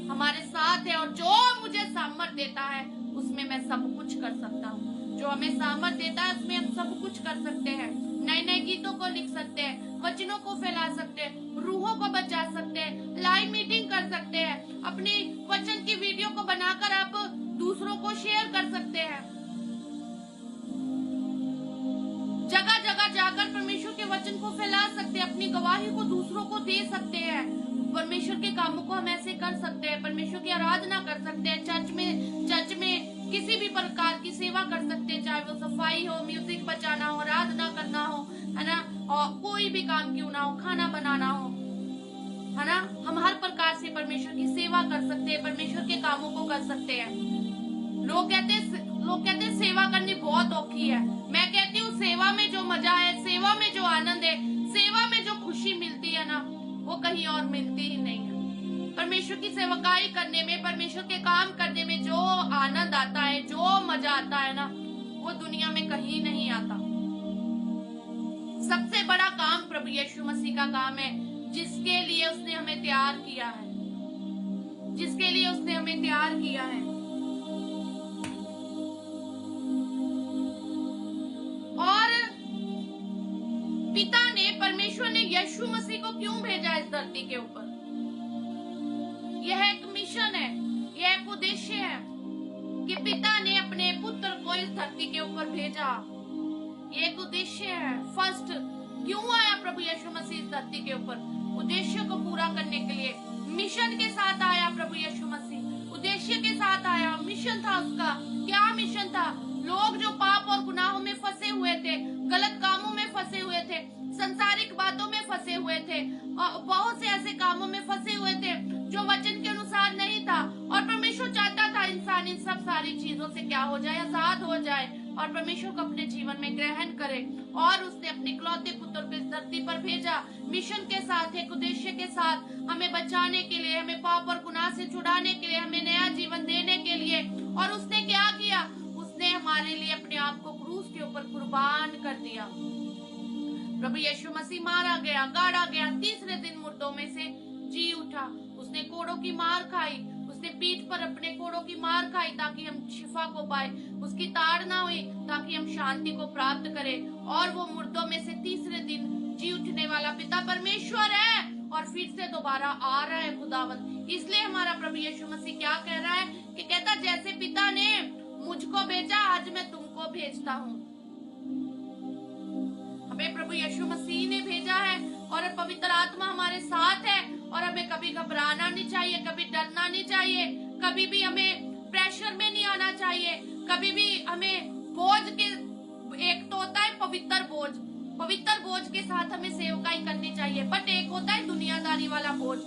हमारे साथ है। और जो मुझे सामर्थ देता है उसमें मैं सब कुछ कर सकता हूँ। जो हमें सामर्थ देता है उसमें हम सब कुछ कर सकते हैं। नए नए गीतों को लिख सकते हैं, वचनों को फैला सकते हैं, रूहों को बचा सकते हैं, लाइव मीटिंग कर सकते हैं, अपनी वचन की वीडियो को बनाकर आप दूसरों को शेयर कर सकते हैं। जगह जगह जाकर परमेश्वर के वचन को फैला सकते हैं, अपनी गवाही को दूसरों को दे सकते हैं। परमेश्वर के कामों को हम ऐसे कर सकते हैं। परमेश्वर की आराधना कर सकते हैं, चर्च में किसी भी प्रकार की सेवा कर सकते हैं, चाहे वो सफाई हो, म्यूजिक बजाना हो, आराधना करना हो, है ना, और कोई भी काम क्यों ना हो, खाना बनाना हो, है ना, हम हर प्रकार से परमेश्वर की सेवा कर सकते हैं, परमेश्वर के कामों को कर सकते हैं। लोग कहते हैं सेवा करनी बहुत औखी है। मैं कहती हूँ सेवा में जो मजा है, सेवा में जो आनंद है, सेवा में जो खुशी मिलती है ना, वो कहीं और मिलती ही नहीं है। परमेश्वर की सेवकाई करने में, परमेश्वर के काम करने में जो आनंद आता है, जो मजा आता है ना, वो दुनिया में कहीं नहीं आता। सबसे बड़ा काम प्रभु यीशु मसीह का काम है, जिसके लिए उसने हमें तैयार किया है, जिसके लिए उसने हमें तैयार किया है। और पिता ने, परमेश्वर ने यीशु मसीह को क्यों भेजा इस धरती के ऊपर? यह एक मिशन है, यह एक उद्देश्य है कि पिता ने अपने पुत्र को इस धरती के ऊपर भेजा। ये एक उद्देश्य है। फर्स्ट, क्यों आया प्रभु यीशु मसीह इस धरती के ऊपर? उद्देश्य को पूरा करने के लिए, मिशन के साथ आया प्रभु यीशु मसीह, उद्देश्य के साथ आया। मिशन था उसका। क्या मिशन था? लोग जो पाप और गुनाहों में फंसे हुए थे, गलत कामों में फंसे हुए थे, संसारिक बातों में फंसे हुए थे, बहुत से ऐसे कामों में फंसे हुए थे जो वचन के अनुसार नहीं था, और परमेश्वर चाहता था इंसान इन सब सारी चीजों से क्या हो जाए, आजाद हो जाए और परमेश्वर को अपने जीवन में ग्रहण करे। और उसने अपने इकलौते पुत्र को इस धरती पर भेजा, मिशन के साथ, एक उद्देश्य के साथ, हमें बचाने के लिए, हमें पाप और गुनाह से छुड़ाने के लिए, हमें नया जीवन देने के लिए। और उसने क्या किया? उसने हमारे लिए अपने आप को क्रूस के ऊपर कुर्बान कर दिया। प्रभु यीशु मसीह मारा गया, गाड़ा गया, तीसरे दिन मुर्दों में से जी उठा। उसने कोड़ों की मार खाई, उसने पीठ पर अपने कोड़ों की मार खाई ताकि हम शिफा को पाए, उसकी ताड़ना हुई ताकि हम शांति को प्राप्त करें। और वो मुर्दों में से तीसरे दिन जी उठने वाला पिता परमेश्वर है और फिर से दोबारा आ रहा है खुदावंद। इसलिए हमारा प्रभु यीशु मसीह क्या कह रहा है कि कहता, जैसे पिता ने मुझको भेजा, आज मैं तुमको भेजता हूँ। हमें प्रभु यीशु मसीह ने भेजा है और पवित्र आत्मा हमारे साथ है। और हमें कभी घबराना नहीं चाहिए, कभी डरना नहीं चाहिए, कभी भी हमें प्रेशर में नहीं आना चाहिए, कभी भी हमें बोझ के, एक तो होता है पवित्र बोझ, पवित्र बोझ के साथ हमें सेवकाई करनी चाहिए, बट एक होता है दुनियादारी वाला बोझ।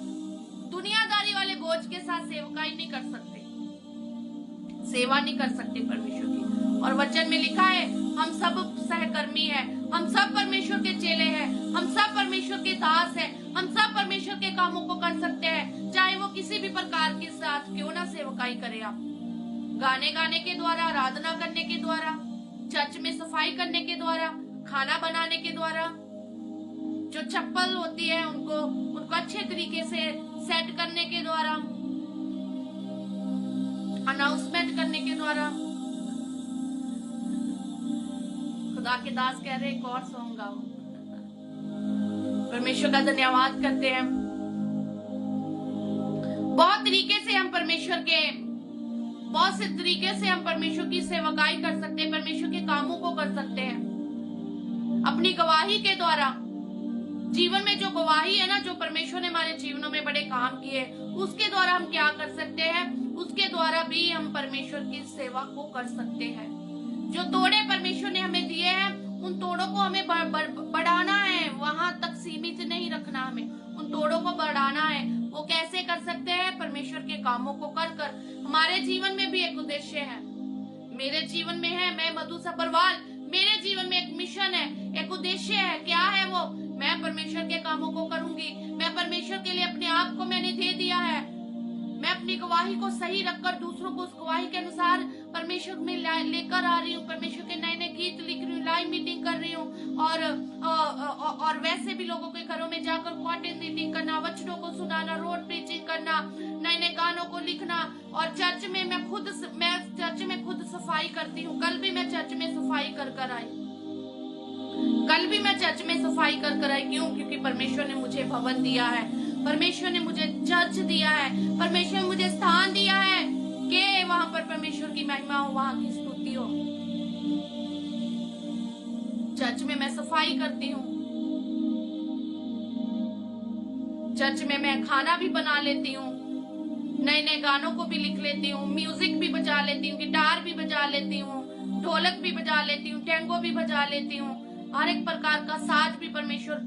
दुनियादारी वाले बोझ के साथ सेवकाई नहीं कर सकते, सेवा नहीं कर सकते परमेश्वर की। और वचन में लिखा है हम सब सहकर्मी हैं, हम सब परमेश्वर के चेले हैं, हम सब परमेश्वर के दास हैं, हम सब परमेश्वर के कामों को कर सकते हैं, चाहे वो किसी भी प्रकार के साथ क्यों ना सेवकाई करे। आप गाने के द्वारा, आराधना करने के द्वारा, चर्च में सफाई करने के द्वारा, खाना बनाने के द्वारा, जो चप्पल होती है उनको अच्छे तरीके से सेट करने के द्वारा, अनाउंसमेंट करने के द्वारा। खुदा के दास कह रहे एक और सॉन्ग गाओ। परमेश्वर का धन्यवाद करते हैं। बहुत तरीके से हम परमेश्वर के, बहुत से तरीके से हम परमेश्वर की सेवकाई कर सकते हैं, परमेश्वर के कामों को कर सकते हैं अपनी गवाही के द्वारा। जीवन में जो गवाही है ना, जो परमेश्वर ने हमारे जीवनों में बड़े काम किए, उसके द्वारा हम क्या कर सकते हैं? उसके द्वारा भी हम परमेश्वर की सेवा को कर सकते हैं। जो तोड़े परमेश्वर ने हमें दिए हैं, उन तोड़ों को हमें बढ़ाना है, वहां तक सीमित नहीं रखना, हमें उन तोड़ों को बढ़ाना है। वो कैसे कर सकते हैं? परमेश्वर के कामों को कर कर। हमारे जीवन में भी एक उद्देश्य है, मेरे जीवन में है, मैं मधु सब्रवाल, मेरे जीवन में एक मिशन है, एक उद्देश्य है। क्या है वो? मैं परमेश्वर के कामों को करूंगी। मैं परमेश्वर के लिए अपने आप को मैंने दे दिया है। मैं अपनी गवाही को सही रखकर दूसरों को उस गवाही के अनुसार परमेश्वर में लेकर आ रही हूँ। परमेश्वर के नए नए गीत लिख रही हूँ, लाइव मीटिंग कर रही हूँ, और वैसे भी लोगों के घरों में जाकर क्वार्टर मीटिंग करना, वचनों को सुनाना, रोड प्रीचिंग करना, नए नए गानों को लिखना। और चर्च में मैं चर्च में खुद सफाई करती हूँ। कल भी मैं चर्च में सफाई कर आई। क्यों? क्योंकि परमेश्वर ने मुझे भवन दिया है, परमेश्वर ने मुझे चर्च दिया है, परमेश्वर ने मुझे स्थान दिया है कि वहां पर परमेश्वर की महिमा हो, वहां की स्तुति हो। चर्च में मैं सफाई करती हूँ, चर्च में मैं खाना भी बना लेती हूँ, नए नए गानों को भी लिख लेती हूँ, म्यूजिक भी बजा लेती हूँ, गिटार भी बजा लेती हूँ, ढोलक भी बजा लेती हूँ, टेंगो भी बजा लेती हूँ। हर एक प्रकार का साज भी परमेश्वर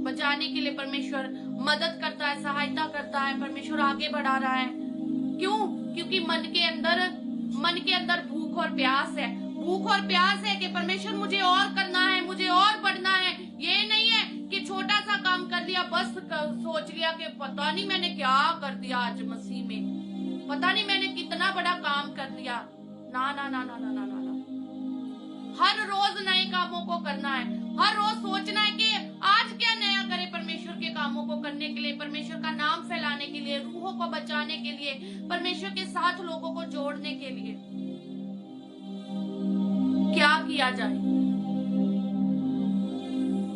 बजाने के लिए परमेश्वर मदद करता है, सहायता करता है, परमेश्वर आगे बढ़ा रहा है। क्यों? क्योंकि मन के अंदर भूख और प्यास है। भूख और प्यास है कि परमेश्वर मुझे और करना है, मुझे और बढ़ना है। ये नहीं है कि छोटा सा काम कर लिया, बस सोच लिया कि पता नहीं मैंने क्या कर दिया आज मसीह में, पता नहीं मैंने कितना बड़ा काम कर लिया। ना ना ना ना ना ना ना, हर रोज नए कामों को करना है। हर रोज सोचना है कि आज क्या नया करे परमेश्वर के कामों को करने के लिए, परमेश्वर का नाम फैलाने के लिए, रूहों को बचाने के लिए, परमेश्वर के साथ लोगों को जोड़ने के लिए। क्या किया जाए?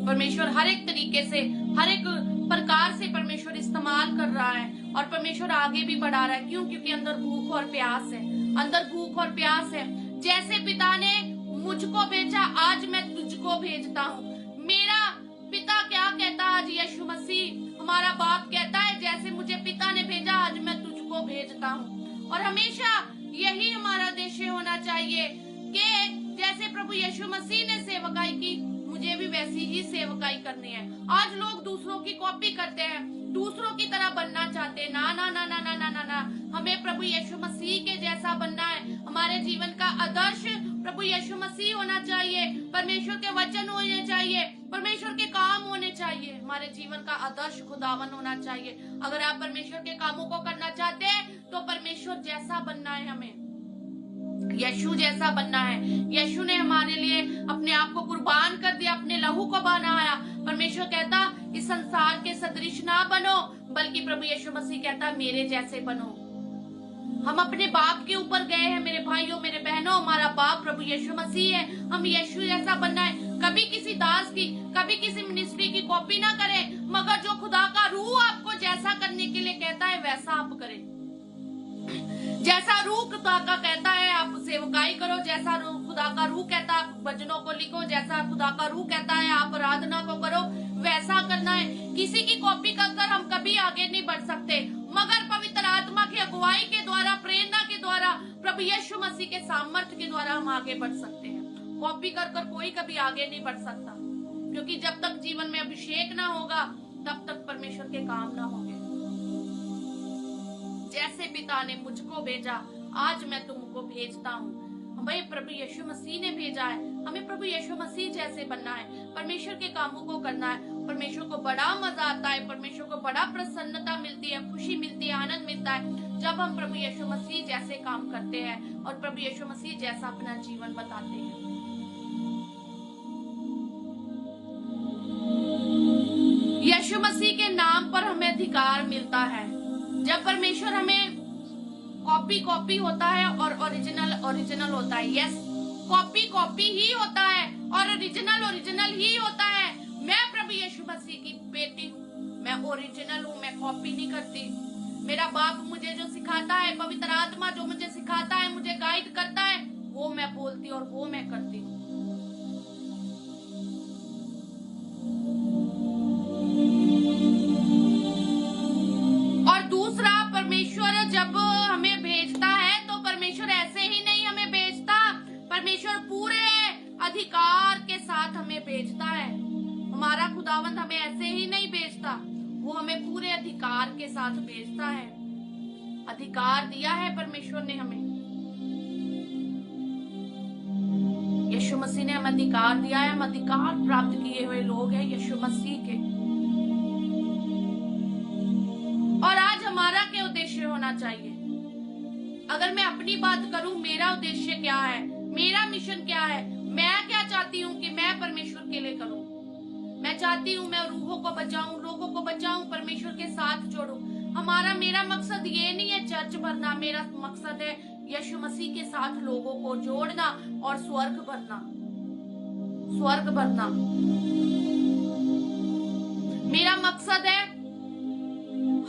परमेश्वर हर एक तरीके से, हर एक प्रकार से परमेश्वर इस्तेमाल कर रहा है और परमेश्वर आगे भी बढ़ा रहा है। क्यों? क्योंकि अंदर भूख और प्यास है, अंदर भूख और प्यास है। जैसे पिता ने मुझको भेजा, आज मैं तुझको भेजता हूँ। मेरा पिता क्या कहता है आज? यीशु मसीह हमारा बाप कहता है, जैसे मुझे पिता ने भेजा, आज मैं तुझको भेजता हूँ। और हमेशा यही हमारा उद्देश्य होना चाहिए कि जैसे प्रभु यीशु मसीह ने सेवकाई की, मुझे भी वैसी ही सेवकाई करनी है। आज लोग दूसरों की कॉपी करते हैं, दूसरों की तरह बनना चाहते हैं। ना ना ना ना ना ना ना ना, हमें प्रभु यीशु मसीह के जैसा बनना है। हमारे जीवन का आदर्श प्रभु यीशु मसीह होना चाहिए, परमेश्वर के वचन होने चाहिए, परमेश्वर के काम होने चाहिए। हमारे जीवन का आदर्श खुदावन होना चाहिए। अगर आप परमेश्वर के कामों को करना चाहते हैं तो परमेश्वर जैसा बनना है, हमें यीशु जैसा बनना है। यीशु ने हमारे लिए अपने आप को कुर्बान कर दिया, अपने लहू को बनाया। परमेश्वर कहता इस संसार के सदृश ना बनो, बल्कि प्रभु यीशु मसीह कहता मेरे जैसे बनो। हम अपने बाप के ऊपर गए हैं मेरे भाइयों, मेरे बहनों। हमारा बाप प्रभु यीशु मसीह है, हम यीशु जैसा बनना है। कभी किसी दास की, कभी किसी मिनिस्ट्री की कॉपी ना करें, मगर जो खुदा का रूह आपको जैसा करने के लिए कहता है वैसा आप करें। जैसा रूह खुदा का कहता है आप सेवकाई करो, जैसा रूह खुदा का रूह कहता है आप भजनों को लिखो, जैसा खुदा का रूह कहता है आप आराधना को करो, वैसा करना है। किसी की कॉपी कर हम कभी आगे नहीं बढ़ सकते, मगर पवित्र आत्मा की अगुवाई के द्वारा, प्रेरणा के द्वारा, प्रभु यीशु मसीह के सामर्थ्य के द्वारा हम आगे बढ़ सकते हैं। कॉपी कर कोई कभी आगे नहीं बढ़ सकता, क्योंकि जब तक जीवन में अभिषेक ना होगा तब तक परमेश्वर के काम ना होंगे। जैसे पिता ने मुझको भेजा, आज मैं तुमको भेजता हूँ। हमें प्रभु यीशु मसीह ने भेजा है, हमें प्रभु यीशु मसीह जैसे बनना है, परमेश्वर के कामों को करना है। परमेश्वर को बड़ा मजा आता है, परमेश्वर को बड़ा प्रसन्नता मिलती है, खुशी मिलती है, आनंद मिलता है जब हम प्रभु यीशु मसीह जैसे काम करते हैं और प्रभु यीशु मसीह जैसा अपना जीवन बताते हैं। यीशु मसीह के नाम पर हमें अधिकार मिलता है। जब परमेश्वर हमें कॉपी होता है और ओरिजिनल होता है। यस, कॉपी ही होता है और ओरिजिनल ही होता है। मैं प्रभु यीशु मसीह की बेटी हूँ, मैं ओरिजिनल हूँ, मैं कॉपी नहीं करती। मेरा बाप मुझे जो सिखाता है, पवित्र आत्मा जो मुझे सिखाता है, मुझे गाइड करता है, वो मैं बोलती और वो मैं करती हूँ। और दूसरा, परमेश्वर जब हमें भेजता है तो परमेश्वर ऐसे ही नहीं हमें भेजता, परमेश्वर पूरे अधिकार के साथ हमें भेजता है। हमारा खुदावंद हमें ऐसे ही नहीं भेजता, वो हमें पूरे अधिकार के साथ भेजता है। अधिकार दिया है परमेश्वर ने हमें, यीशु मसीह ने हमें अधिकार दिया है। हम अधिकार प्राप्त किए हुए लोग हैं यीशु मसीह के। और आज हमारा क्या उद्देश्य होना चाहिए? अगर मैं अपनी बात करूं, मेरा उद्देश्य क्या है, मेरा मिशन क्या है, मैं क्या चाहती हूँ कि मैं परमेश्वर के लिए करूं। मैं चाहती हूँ मैं रूहों को बचाऊं, लोगों को बचाऊं, परमेश्वर के साथ जोड़ूं। मेरा मकसद ये नहीं है चर्च भरना, मेरा मकसद है यीशु मसीह के साथ लोगों को जोड़ना और स्वर्ग भरना। मेरा मकसद है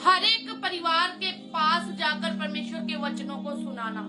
हर एक परिवार के पास जाकर परमेश्वर के वचनों को सुनाना।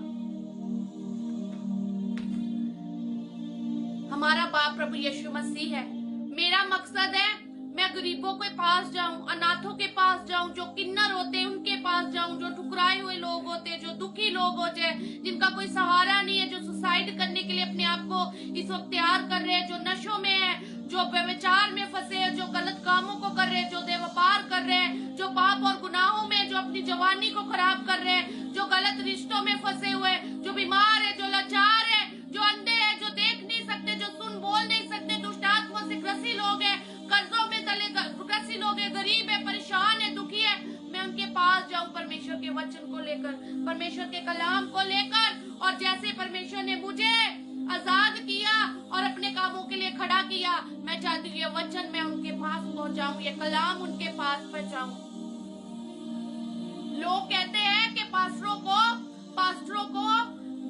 हमारा बाप प्रभु यीशु मसीह है। मेरा मकसद है मैं गरीबों के पास जाऊं, अनाथों के पास जाऊं, जो किन्नर होते हैं उनके पास जाऊं, जो ठुकराए हुए लोग होते हैं, जो दुखी लोग होते हैं, जिनका कोई सहारा नहीं है, जो सुसाइड करने के लिए अपने आप को इस वक्त तैयार कर रहे हैं, जो नशों में है, जो व्यभिचार में फंसे हैं, जो गलत कामों को कर रहे हैं, जो देवपार कर रहे हैं, जो पाप और गुनाहों में, जो अपनी जवानी को खराब कर रहे हैं, जो गलत रिश्तों में फंसे हुए, जो बीमार है, जो लाचार है, जो अंधे है, जो देख नहीं सकते, जो सुन बोल नहीं सकते, दुष्ट आत्मा से ग्रसित लोग हैं, कर्जों में तले ग्रसित लोग हैं, गरीब है, परेशान है, दुखी है, मैं उनके पास जाऊं परमेश्वर के वचन को लेकर, परमेश्वर के कलाम को लेकर। और जैसे परमेश्वर ने मुझे आजाद किया और अपने कामों के लिए खड़ा किया, मैं चाहती हूँ ये वचन मैं उनके पास पहुंचाऊं, ये कलाम उनके पास पहुंचाऊं। लोग कहते हैं कि पास्टरों को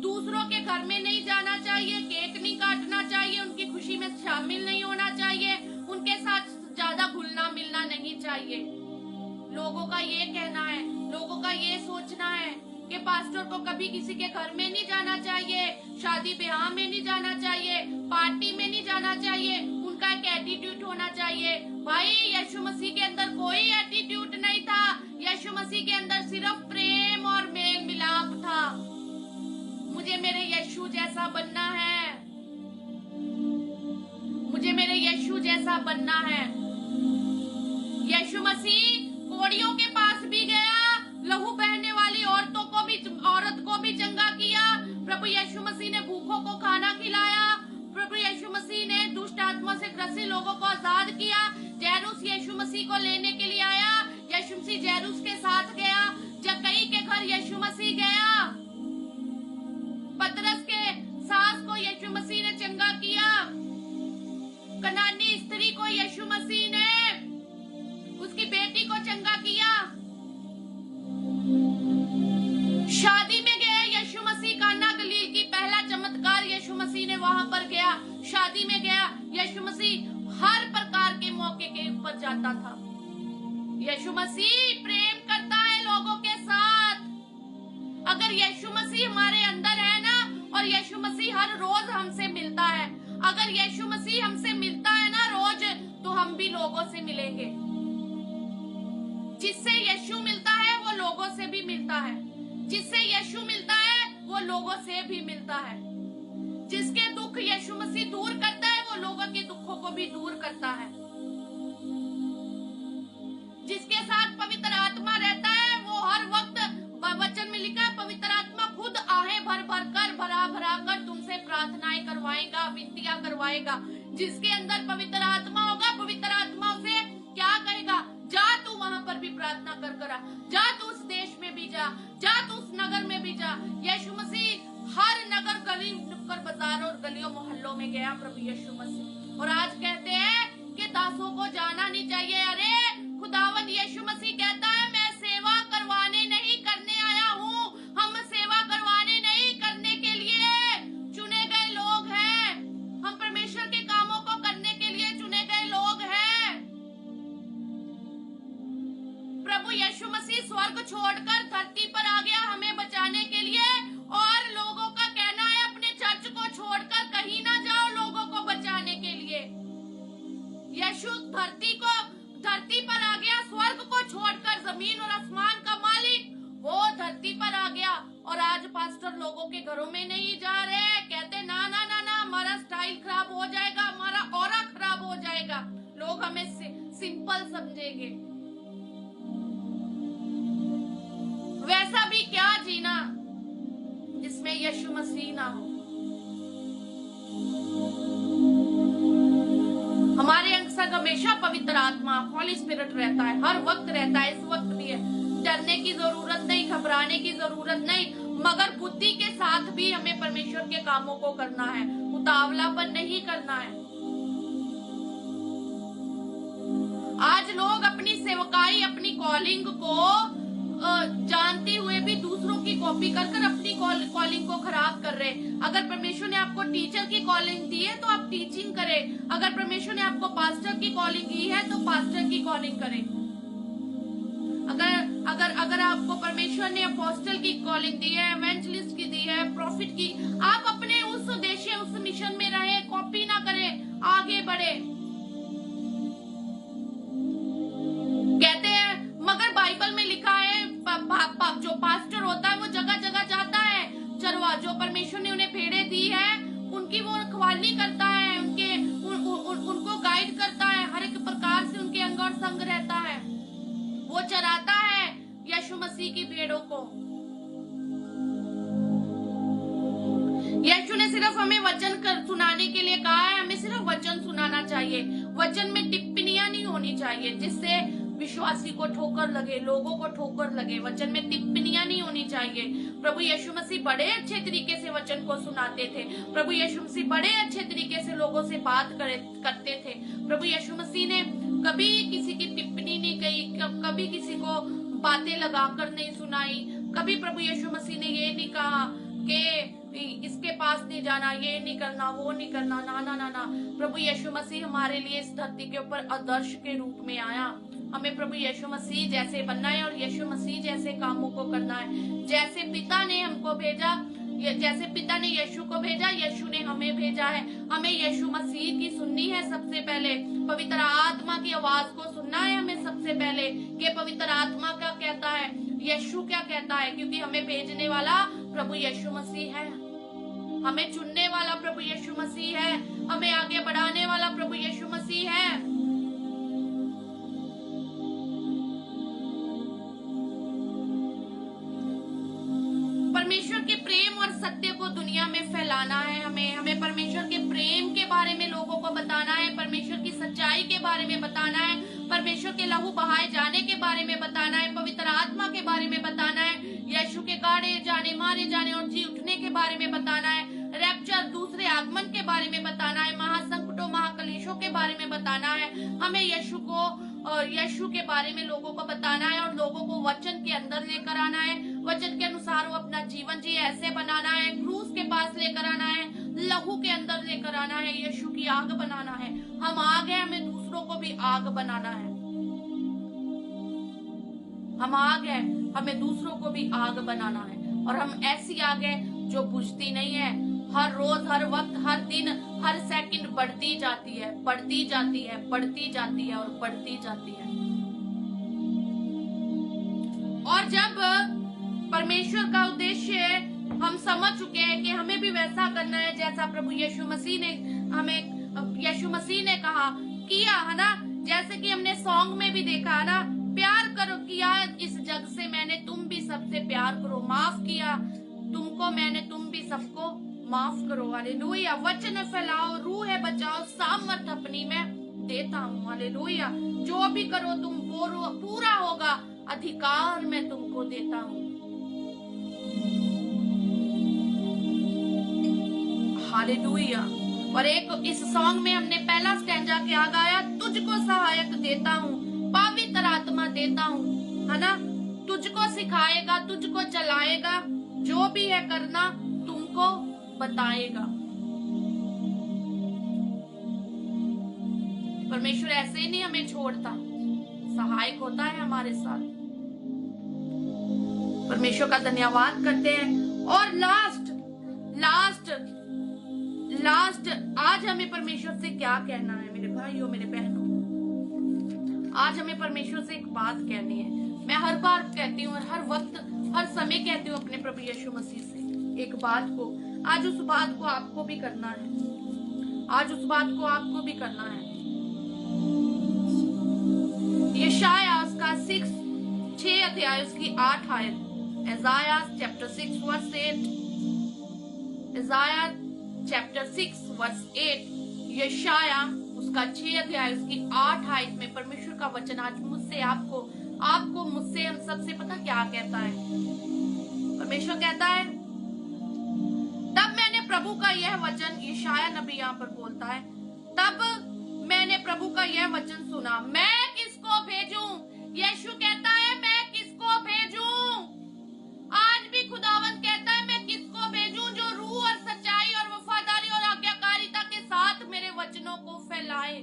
दूसरों के घर में नहीं जाना चाहिए, केक नहीं काटना चाहिए, उनकी खुशी में शामिल नहीं होना चाहिए, उनके साथ ज्यादा घुलना मिलना नहीं चाहिए। लोगों का ये कहना है, लोगों का ये सोचना है कि पास्टर को कभी किसी के घर में नहीं जाना चाहिए, शादी ब्याह में नहीं जाना चाहिए, पार्टी में नहीं जाना चाहिए, उनका एक एटीट्यूड होना चाहिए। भाई यीशु मसीह के अंदर कोई एटीट्यूड नहीं था, यीशु मसीह के अंदर सिर्फ प्रेम और मेल मिलाप था। मुझे मेरे यीशु जैसा बनना है, मुझे मेरे यीशु जैसा बनना है। यीशु मसीह कोड़ियों के पास भी गया, लहू बहने वाली औरत को भी चंगा किया। प्रभु यीशु मसीह ने भूखों को खाना खिलाया। प्रभु यीशु मसीह ने दुष्ट आत्मा से ग्रसित लोगों को आजाद किया। जैरूस यीशु मसीह को लेने के लिए आया, यीशु मसीह जैरूस के साथ गया। जक्कई के घर यीशु मसीह गया। पतरस के सास को यीशु मसीह ने चंगा किया। कनानी स्त्री को यीशु मसीह ने उसकी बेटी को चंगा किया। शादी में गए यीशु मसीह, काना गलील की पहला चमत्कार यीशु मसीह ने वहां पर गया। शादी में गया यीशु मसीह, हर प्रकार के मौके के ऊपर जाता था। यीशु मसीह प्रेम करता है लोगों के साथ। अगर यीशु मसीह हमारे अंदर है ना, और यीशु मसीह हर रोज हमसे मिलता है, अगर यीशु मसीह हमसे मिलता है ना रोज, तो हम भी लोगों से मिलेंगे। जिससे यीशु मिलता है वो लोगों से भी मिलता है, जिससे यीशु मिलता है वो लोगों से भी मिलता है। जिसके दुख यीशु मसीह दूर करता है, वो लोगों के दुखों को भी दूर करता है। जिसके साथ पवित्र आत्मा रहता है, वो हर वक्त, वचन में लिखा है, पवित्र आत्मा खुद आहें भर कर तुमसे प्रार्थनाएं करवाएगा, विनतियां करवाएगा। जिसके अंदर पवित्र आत्मा होगा, पवित्र आत्मा उसे क्या कहेगा? जा तू वहां पर भी प्रार्थना कर आ, जा तू उस देश में भी जा तू उस नगर में भी जा। यीशु मसीह हर नगर, गली, नुक्कड़, बाजार और गलियों मोहल्लों में गया प्रभु यीशु मसीह। और आज कहते हैं कि दासों को जाना नहीं चाहिए। अरे खुदावन यीशु मसीह कहता है, मैं सेवा करवाने नहीं करने आया हूँ। हम सेवा करवाने नहीं, करने के लिए चुने गए लोग हैं। हम परमेश्वर के कामों को करने के लिए चुने गए लोग हैं। प्रभु यीशु मसीह स्वर्ग छोड़कर धरती पर आ गया हमें बचाने के लिए। और लोगों का कहना है अपने चर्च को छोड़कर कहीं ना जाओ लोगों को बचाने के लिए। यीशु धरती पर आ गया, स्वर्ग को छोड़कर, जमीन और आसमान का मालिक वो धरती पर आ गया। और आज पास्टर लोगों के घरों में नहीं जा रहे, कहते ना ना ना ना, हमारा स्टाइल खराब सिंपल समझेंगे। वैसा भी क्या जीना जिसमें यीशु मसीह ना हो। हमारे अंग संग हमेशा पवित्र आत्मा हॉली स्पिरिट रहता है, हर वक्त रहता है, इस वक्त भी है। डरने की जरूरत नहीं, घबराने की जरूरत नहीं, मगर बुद्धि के साथ भी हमें परमेश्वर के कामों को करना है, उतावलापन नहीं करना है। आज लोग अपनी सेवकाई, अपनी कॉलिंग को जानते हुए भी दूसरों की कॉपी कर कर अपनी कॉलिंग को खराब कर रहे। अगर परमेश्वर ने आपको टीचर की कॉलिंग दी है तो आप टीचिंग करें। अगर परमेश्वर ने आपको पास्टर की कॉलिंग दी है तो पास्टर की कॉलिंग करें। अगर आपको परमेश्वर ने अपोस्टल की कॉलिंग दी है, इवेंजलिस्ट की दी है, प्रॉफिट की, आप अपने उस उद्देश्य, उस मिशन में रहे, कॉपी ना करें, आगे बढ़े। कहते हैं मगर बाइबल में लिखा है जो पास्टर होता है वो जगह जगह जाता है, चरवा जो परमेश्वर ने उन्हें भेड़ें दी है उनकी वो रखवाली करता है, उनको गाइड करता है, हर एक प्रकार से उनके अंग और संग रहता है, वो चराता है यीशु मसीह की भेड़ों को। यीशु ने सिर्फ हमें वचन सुनाने के लिए कहा है, हमें सिर्फ वचन सुनाना चाहिए। वचन में टिप्पणियां नहीं होनी चाहिए जिससे विश्वासी को ठोकर लगे, लोगों को ठोकर लगे। वचन में टिप्पणियां नहीं होनी चाहिए। प्रभु यीशु मसीह बड़े अच्छे तरीके से वचन को सुनाते थे। प्रभु यीशु मसीह बड़े अच्छे तरीके से लोगों से बात करते थे। प्रभु यीशु मसीह ने कभी किसी की टिप्पणी नहीं कही, कभी किसी को बातें लगाकर नहीं सुनाई। कभी प्रभु यीशु मसीह ने ये नहीं कहा कि इसके पास नहीं जाना, ये नहीं करना, वो नहीं करना, ना ना ना ना। प्रभु यीशु मसीह हमारे लिए इस धरती के ऊपर आदर्श के रूप में आया। हमें प्रभु यीशु मसीह जैसे बनना है और यीशु मसीह जैसे कामों को करना है। जैसे पिता ने हमको भेजा, जैसे पिता ने यीशु को भेजा, यीशु ने हमें भेजा है। हमें यीशु मसीह की सुननी है सबसे पहले, पवित्र आत्मा की आवाज को सुनना है हमें सबसे पहले कि पवित्र आत्मा क्या कहता है, यीशु क्या कहता है, क्योंकि हमें भेजने वाला प्रभु यीशु मसीह है, हमें चुनने वाला प्रभु यीशु मसीह है, हमें आगे बढ़ाने वाला प्रभु यीशु मसीह है। परमेश्वर के प्रेम और सत्य को दुनिया में फैलाना है। हमें परमेश्वर के प्रेम के बारे में लोगों को बताना है, परमेश्वर की सच्चाई के बारे में बताना है, परमेश्वर के लहू बहाए जाने के बारे में बताना है, पवित्र आत्मा के बारे में बताना है, यीशु के गाड़े जाने, मारे जाने और जी उठने के बारे में बताना है, रैप्चर दूसरे आगमन के बारे में बताना है, महासंकटों महाकलेशों के बारे में बताना है। हमें यीशु के बारे में लोगों को बताना है और लोगों को वचन के अंदर लेकर आना है। वचन के अनुसार वो अपना जीवन जी ऐसे बनाना है, क्रूस के पास लेकर आना है, लहू के अंदर लेकर आना है, यीशु की आग बनाना है। हम आग है, हमें दूसरों को भी आग बनाना है। हम आग है, हमें दूसरों को भी आग बनाना है। और हम ऐसी आग है जो बुझती नहीं है, हर रोज, हर वक्त, हर दिन, हर सेकंड बढ़ती जाती है, बढ़ती जाती है, बढ़ती जाती है और बढ़ती जाती है। और जब परमेश्वर का उद्देश्य हम समझ चुके हैं कि हमें भी वैसा करना है जैसा प्रभु यीशु मसीह ने कहा किया है ना, जैसे कि हमने सॉन्ग में भी देखा है ना, प्यार करो किया इस जग से मैंने, तुम भी सबसे प्यार करो, माफ किया तुमको मैंने, तुम भी सबको माफ करो। हालेलुया। वचन फैलाओ, रूह है बचाओ, सामर्थ अपनी मैं देता हूँ। हालेलुया। जो भी करो तुम वो पूरा होगा, अधिकार मैं तुमको देता हूँ। हालेलुया। और एक इस सॉन्ग में हमने पहला स्टैंजा क्या गाया, तुझको सहायक देता हूँ, पवित्र आत्मा देता हूँ, है ना, तुझको सिखाएगा, तुझको चलाएगा, जो भी है करना तुमको बताएगा। परमेश्वर ऐसे ही नहीं हमें छोड़ता, सहायक होता है हमारे साथ। परमेश्वर का धन्यवाद करते हैं। और लास्ट आज हमें परमेश्वर से क्या कहना है मेरे भाइयों, मेरे बहनों, आज हमें परमेश्वर से एक बात कहनी है। मैं हर बार कहती हूँ और हर वक्त, हर समय कहती हूँ अपने प्रभु यीशु मसीह से एक बात को। आज उस बात को आपको भी करना है, आज उस बात को आपको भी करना है। यशाया उसका 6 अध्याय उसकी 8 आयत। Isaiah chapter 6 verse 8। Isaiah chapter 6 verse 8। यशाया उसका 6 अध्याय उसकी 8 आयत में परमेश्वर का वचन आज मुझसे आपको मुझसे हम सबसे पता क्या कहता है। परमेश्वर कहता है, तब मैंने प्रभु का यह वचन, यशाया नबी यहाँ पर बोलता है, तब मैंने प्रभु का यह वचन सुना, मैं किसको भेजूं। यीशु कहता है, मैं किसको भेजूं। आज भी खुदावंद कहता है, मैं किसको भेजूं जो रूह और सच्चाई और वफादारी और आज्ञाकारिता के साथ मेरे वचनों को फैलाए।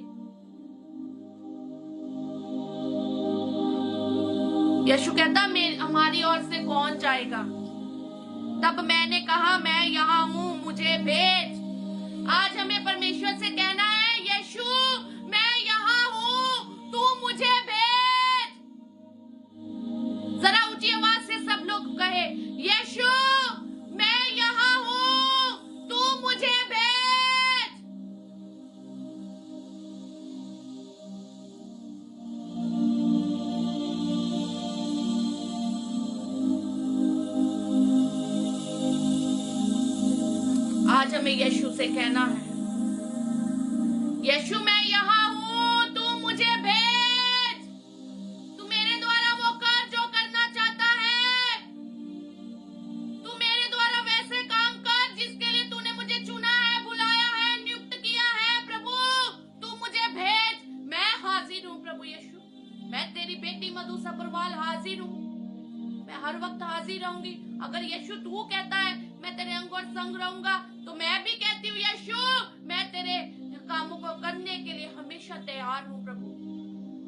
यीशु कहता, हमारी ओर से कौन जाएगा। तब मैंने कहा, मैं यहाँ हूँ, मुझे भेज। आज हमें परमेश्वर से कहना है, यीशु मैं यहाँ हूँ, तू मुझे भेज। जरा ऊंची आवाज से सब लोग कहे, यीशु मैं यहाँ हूँ, तू मुझे भेज। आज हमें यीशु से कहना है, यीशु मैं यहाँ हूँ, तू मुझे भेज। तू मेरे द्वारा वो कर जो करना चाहता है। तू मेरे द्वारा वैसे काम कर जिसके लिए तूने मुझे चुना है, बुलाया है, नियुक्त किया है। प्रभु तू मुझे भेज। मैं हाजिर हूँ प्रभु यीशु। मैं तेरी बेटी मधु सब्रवाल हाजिर हूँ। मैं हर वक्त हाजिर रहूंगी। अगर यीशु तू कहता है मैं तेरे अंग और संग रहूंगा, तो मैं भी कहती हूँ यीशु मैं तेरे कामों को करने के लिए हमेशा तैयार हूँ। प्रभु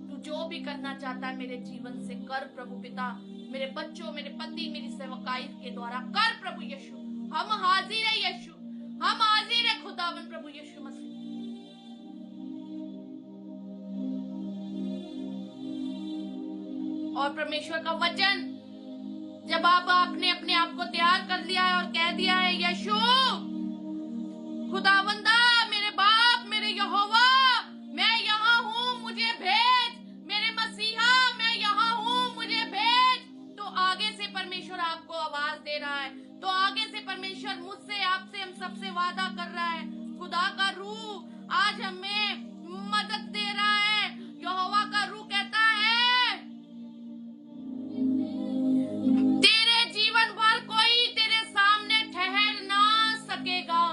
तू जो भी करना चाहता है मेरे जीवन से कर प्रभु पिता, मेरे बच्चों, मेरे पति, मेरी सेवकाई के द्वारा कर प्रभु यीशु। हम हाजिर है यीशु, हम हाजिर है खुदावन प्रभु यीशु मसीह। और परमेश्वर का वचन, जब आपने अपने आप को तैयार कर लिया है और कह दिया है यीशु खुदावंदा, मेरे बाप, मेरे यहोवा, मैं यहाँ हूँ, मुझे भेज। मेरे मसीहा मैं यहाँ हूँ, मुझे भेज। तो आगे से परमेश्वर आपको आवाज दे रहा है। तो आगे से परमेश्वर मुझसे, आपसे, हम सबसे वादा कर रहा है। खुदा का रूह आज हमें मदद दे रहा है। यहोवा का रूह कहता है, तेरे जीवन भर कोई तेरे सामने ठहर ना सकेगा।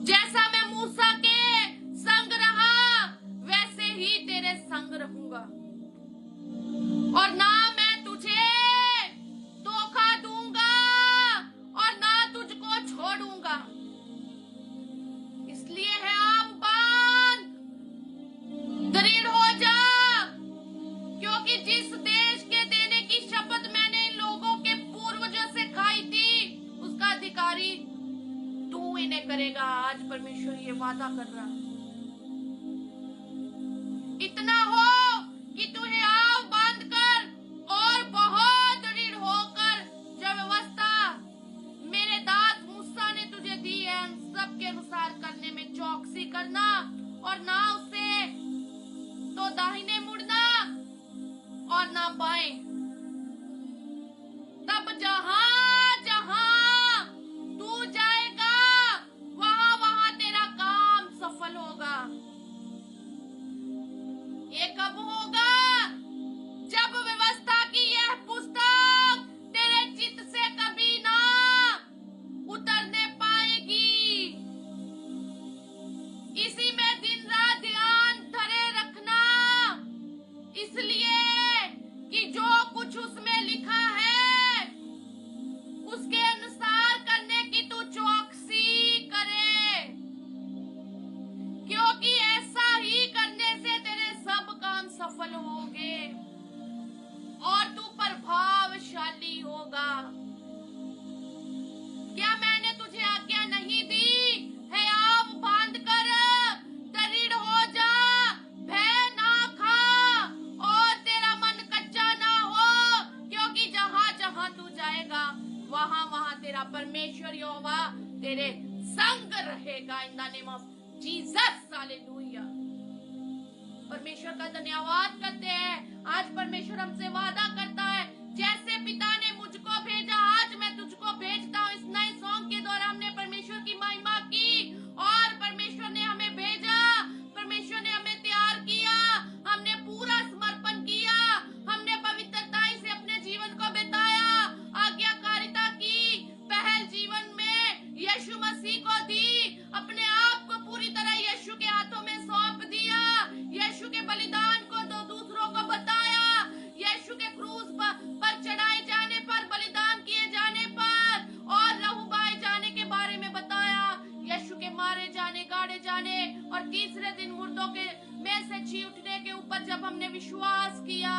जैसा मैं मूसा के संग रहा, वैसे ही तेरे संग रहूंगा। और ना मैं तुझे धोखा दूंगा और ना तुझको छोड़ूंगा। इसलिए है आह्वान, दृढ़ हो जा, क्योंकि जिस देश के देने की शपथ मैंने इन लोगों के पूर्वजों से खाई थी, उसका अधिकारी तू इन्हें करेगा। आज परमेश्वर ये वादा कर रहा है। इतना हो कि तुझे आव बांध कर और बहुत दृढ़ होकर, जो व्यवस्था मेरे दास मूसा ने तुझे दी है, उन सब के अनुसार करने में चौकसी करना, और ना उसे तो दाहिने मुड़ना और ना बाएं। तब जहां जहां तू जाएगा, वहां वहां तेरा काम सफल होगा। ये कब होगा? जब व्यवस्था की यह पुस्तक तेरे चित्त से कभी ना उतरने पाएगी। इसी में दिन रात ध्यान धरे रखना, इसलिए कि जो कुछ उसमें लिखा है उसके अनुसार करने की तू चौकसी करे, क्योंकि ऐसा ही करने से तेरे सब काम सफल होंगे और तू प्रभावशाली होगा। क्या मैंने तुझे आज्ञा नहीं दी है? आव बांध कर दृढ़ हो जा, भय ना खा और तेरा मन कच्चा ना हो, क्योंकि जहां जहां तू जाएगा, वहां वहां तेरा परमेश्वर यहोवा तेरे संग रहेगा। इन the name of Jesus, hallelujah. परमेश्वर का धन्यवाद करते हैं। आज परमेश्वर हमसे वादा करता है, जैसे पिता ने मुझको भेजा आज मैं तुझको भेजता हूँ। इस नए सॉन्ग के द्वारा हमने परमेश्वर की महिमा की और परमेश्वर ने हमें भेजा, परमेश्वर ने हमें तैयार किया, हमने पूरा समर्पण किया, हमने पवित्रता से अपने जीवन को बिताया, आज्ञाकारिता की पहल जीवन में यीशु मसीह को दी, अपने आप को पूरी तरह यीशु के हाथों में सौंप दिया, यीशु के बलिदान को दूसरों को बताया, यीशु के क्रूस पर चढ़ाए जाने पर, बलिदान किए जाने पर और लहू बहाए जाने के बारे में बताया, यीशु के मारे जाने, गाड़े जाने और तीसरे दिन मुर्दों के में से जी उठने के ऊपर जब हमने विश्वास किया,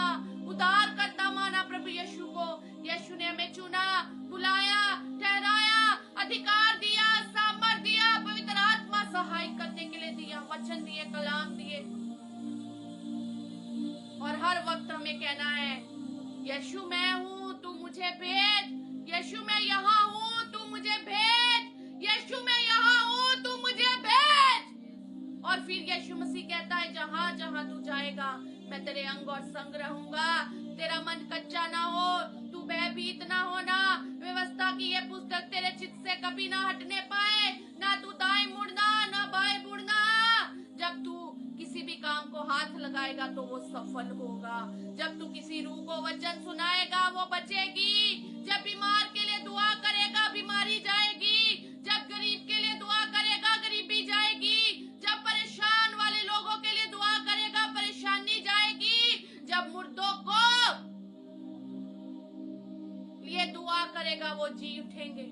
उद्धार करता माना प्रभु यीशु को, यीशु ने हमें चुना, बुलाया, ठहराया, अधिकार दिया, सामर्थ दिया, पवित्र आत्मा सहाय करने के लिए दिया, वचन दिए, कलाम दिए। और हर वक्त हमें कहना है, यीशु मैं हूँ तू मुझे भेज, यीशु मैं यहाँ हूँ तू मुझे भेज, यीशु मैं यहाँ हूँ तू मुझे भेज। और फिर यीशु मसीह कहता है, जहाँ जहाँ तू जाएगा मैं तेरे अंग और संग रहूंगा, तेरा मन कच्चा ना हो, तू भयभीत ना होना, व्यवस्था की ये पुस्तक तेरे चित्त से कभी ना हटने पाए, ना तू दाएं मुड़ना ना बाएं मुड़ना। जब तू किसी भी काम को हाथ लगाएगा तो वो सफल होगा, जब तू किसी रूह को वचन सुनाएगा वो बचेगी, जब बीमार के लिए दुआ करेगा बीमारी जाएगी, जब गरीब के लिए दुआ करेगा गरीबी जाएगी, जब परेशान वाले लोगों के लिए दुआ करेगा परेशानी जाएगी, जब मुर्दों को लिए दुआ करेगा वो जी उठेंगे।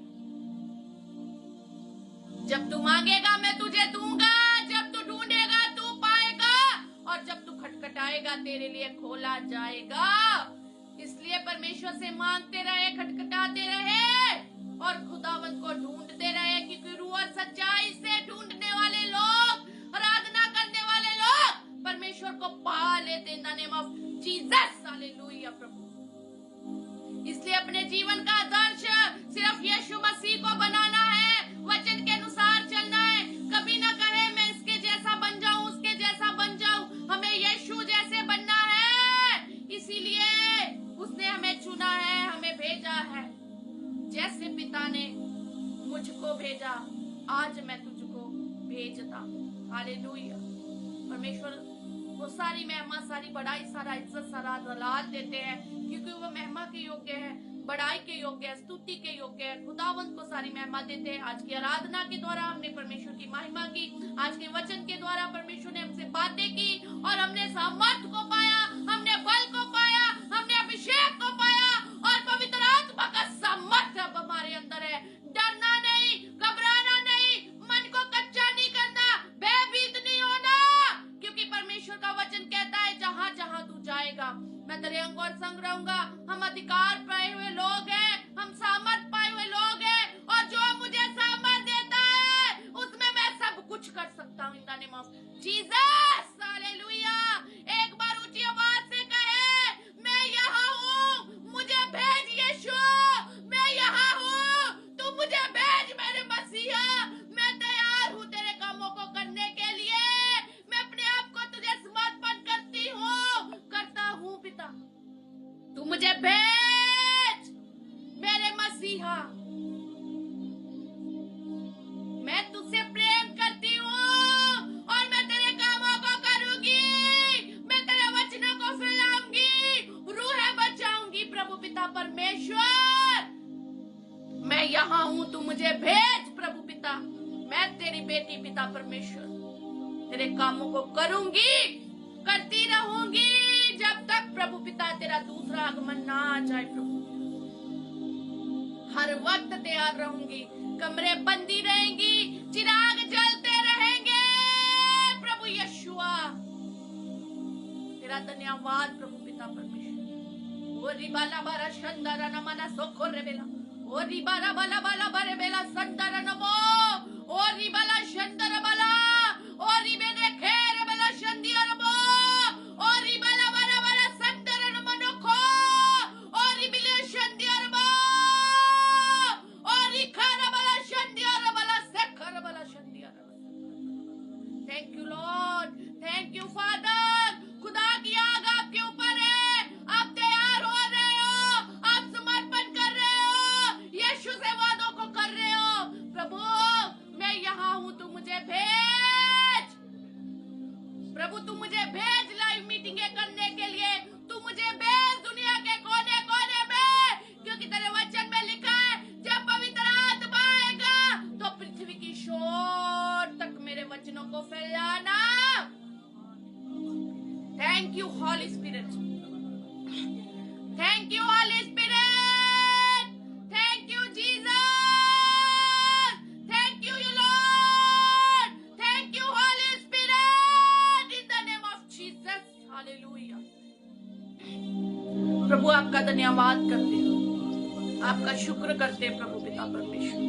जब तू मांगेगा मैं तुझे दूंगा, जब तू ढूंढेगा तू पाएगा, और जब तू खटखटाएगा तेरे लिए खोला जाएगा। इसलिए परमेश्वर से मांगते रहे, खटखटाते रहे और खुदावंत को ढूंढते रहे, क्योंकि रूह और सच्चाई से ढूंढने वाले लोग, आराधना करने वाले लोग परमेश्वर को पा लेते। In the name of Jesus, hallelujah प्रभु। इसलिए अपने जीवन का आदर्श सिर्फ यीशु मसीह को बनाना है, वचन के अनुसार चलना है। कभी ना कहे मैं इसके जैसा बन जाऊं, उसके जैसा बन जाऊं, हमें यीशु जैसे बनना है। इसीलिए उसने हमें चुना है, हमें भेजा है। जैसे पिता ने मुझको भेजा आज मैं तुझको भेजता हूं। हालेलुया। परमेश्वर वो सारी महिमा, सारी बड़ाई, सारा इज्जत, सारा दलाल देते हैं, क्योंकि वो महिमा के योग्य है, बड़ाई के योग्य है, स्तुति के योग्य है। खुदावंत को सारी महिमा देते हैं। आज की आराधना के द्वारा हमने परमेश्वर की महिमा की, आज के वचन के द्वारा परमेश्वर ने हमसे बातें की और हमने सामर्थ को पाया, हमने बल को पाया, हमने अभिषेक को पाया और पवित्र आत्मा का सामर्थ अब हमारे अंदर है। डरना नहीं, घबराना नहीं, मन को कच्चा नहीं करना, भयभीत नहीं होना, क्योंकि परमेश्वर का वचन कहता है जहाँ जहाँ तू जाएगा मैं तेरे अंग और संग रहूंगा। हम अधिकार पाए हुए लोग हैं, हम सामर्थ पाए हुए लोग हैं, और जो मुझे सामर्थ देता है उसमें मैं सब कुछ कर सकता हूँ। इन the name of Jesus, hallelujah. एक बार ऊंची आवाज से कहे, मैं यहाँ हूँ, मुझे भेज यीशु, मैं यहाँ हूँ, तू मुझे भेज मेरे मसीहा, मैं तैयार हूँ तेरे कामों को करने के लिए। मैं अपने आप को तुझे समर्पण करती हूँ, करता हूँ पिता, तू मुझे भेज मेरे मसीहा। मैं तुझसे प्रेम करती हूँ और मैं तेरे कामों को करूंगी, मैं तेरे वचनों को फैलाऊंगी, रूहें बचाऊंगी। प्रभु पिता परमेश्वर, मैं यहाँ हूँ, तू मुझे भेज। प्रभु पिता, मैं तेरी बेटी पिता परमेश्वर तेरे कामों को करूंगी, करती रहूंगी जब तक प्रभु पिता तेरा दूसरा आगमन ना आ जाए। प्रभु हर वक्त तैयार रहूंगी, कमरे बंदी रहेंगी, चिराग जलते रहेंगे। प्रभु यशुआ तेरा धन्यवाद प्रभु पिता परमेश्वर। ओ रिबाला बारा शंदरा नमना सोखो रेबेला, ओ रिबाला बाला बाला बारे बेला संदरा नमो, ओ रिबाला शंदरा बाला, ओ रिबेने खेर बेला शंदिया नमो, ओ रिबाला बारा बारा संदरा नमनो खो, ओ रिबिले शंदिया नमो, ओ रिखारा बाला शंदिया नमला सेखर बाला शंदिया नमो। Thank you Lord, thank you father, Thank you, Holy Spirit. Thank you, Holy Spirit. Thank you, Jesus. Thank you, Lord. Thank you, Holy Spirit. In the name of Jesus. Hallelujah. प्रभु आपका धन्यवाद करते हैं, आपका शुक्र करते हैं प्रभु पिता परमेश्वर।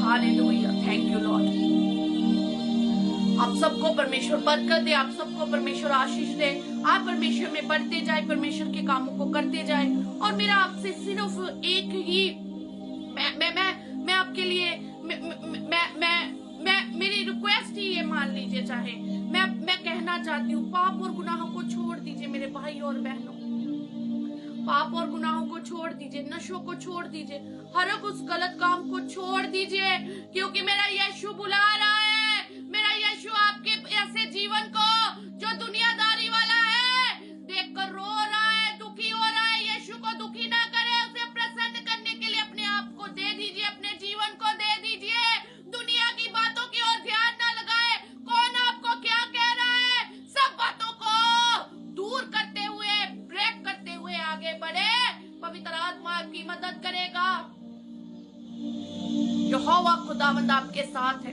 हालेलुया। Thank you Lord. आप सबको परमेश्वर बरकत दे, आप सबको परमेश्वर आशीष दे। आप परमेश्वर में बढ़ते जाए, परमेश्वर के कामों को करते जाए। और मेरा आपसे सिर्फ एक ही मैं आपके लिए मेरी रिक्वेस्ट ही ये मान लीजिए, चाहे मैं कहना चाहती हूँ, पाप और गुनाहों को छोड़ दीजिए मेरे भाई और बहनों। पाप और गुनाहों को छोड़ दीजिए, नशों को छोड़ दीजिए, हर एक उस गलत काम को छोड़ दीजिए, क्योंकि मेरा यीशु बुला रहा है। मेरा यीशु आपके ऐसे जीवन को जो दुनियादारी वाला है देखकर रो रहा है, दुखी हो रहा है, यीशु को दुखी ना करे। उसे प्रसन्न करने के लिए अपने आप को दे दीजिए, अपने जीवन को दे दीजिए। दुनिया की बातों की ओर ध्यान ना लगाए। कौन आपको क्या कह रहा है, सब बातों को दूर करते हुए, ब्रेक करते हुए आगे बढ़े। पवित्र आत्मा आपकी मदद करेगा। यहोवा खुदावंद आपके साथ है।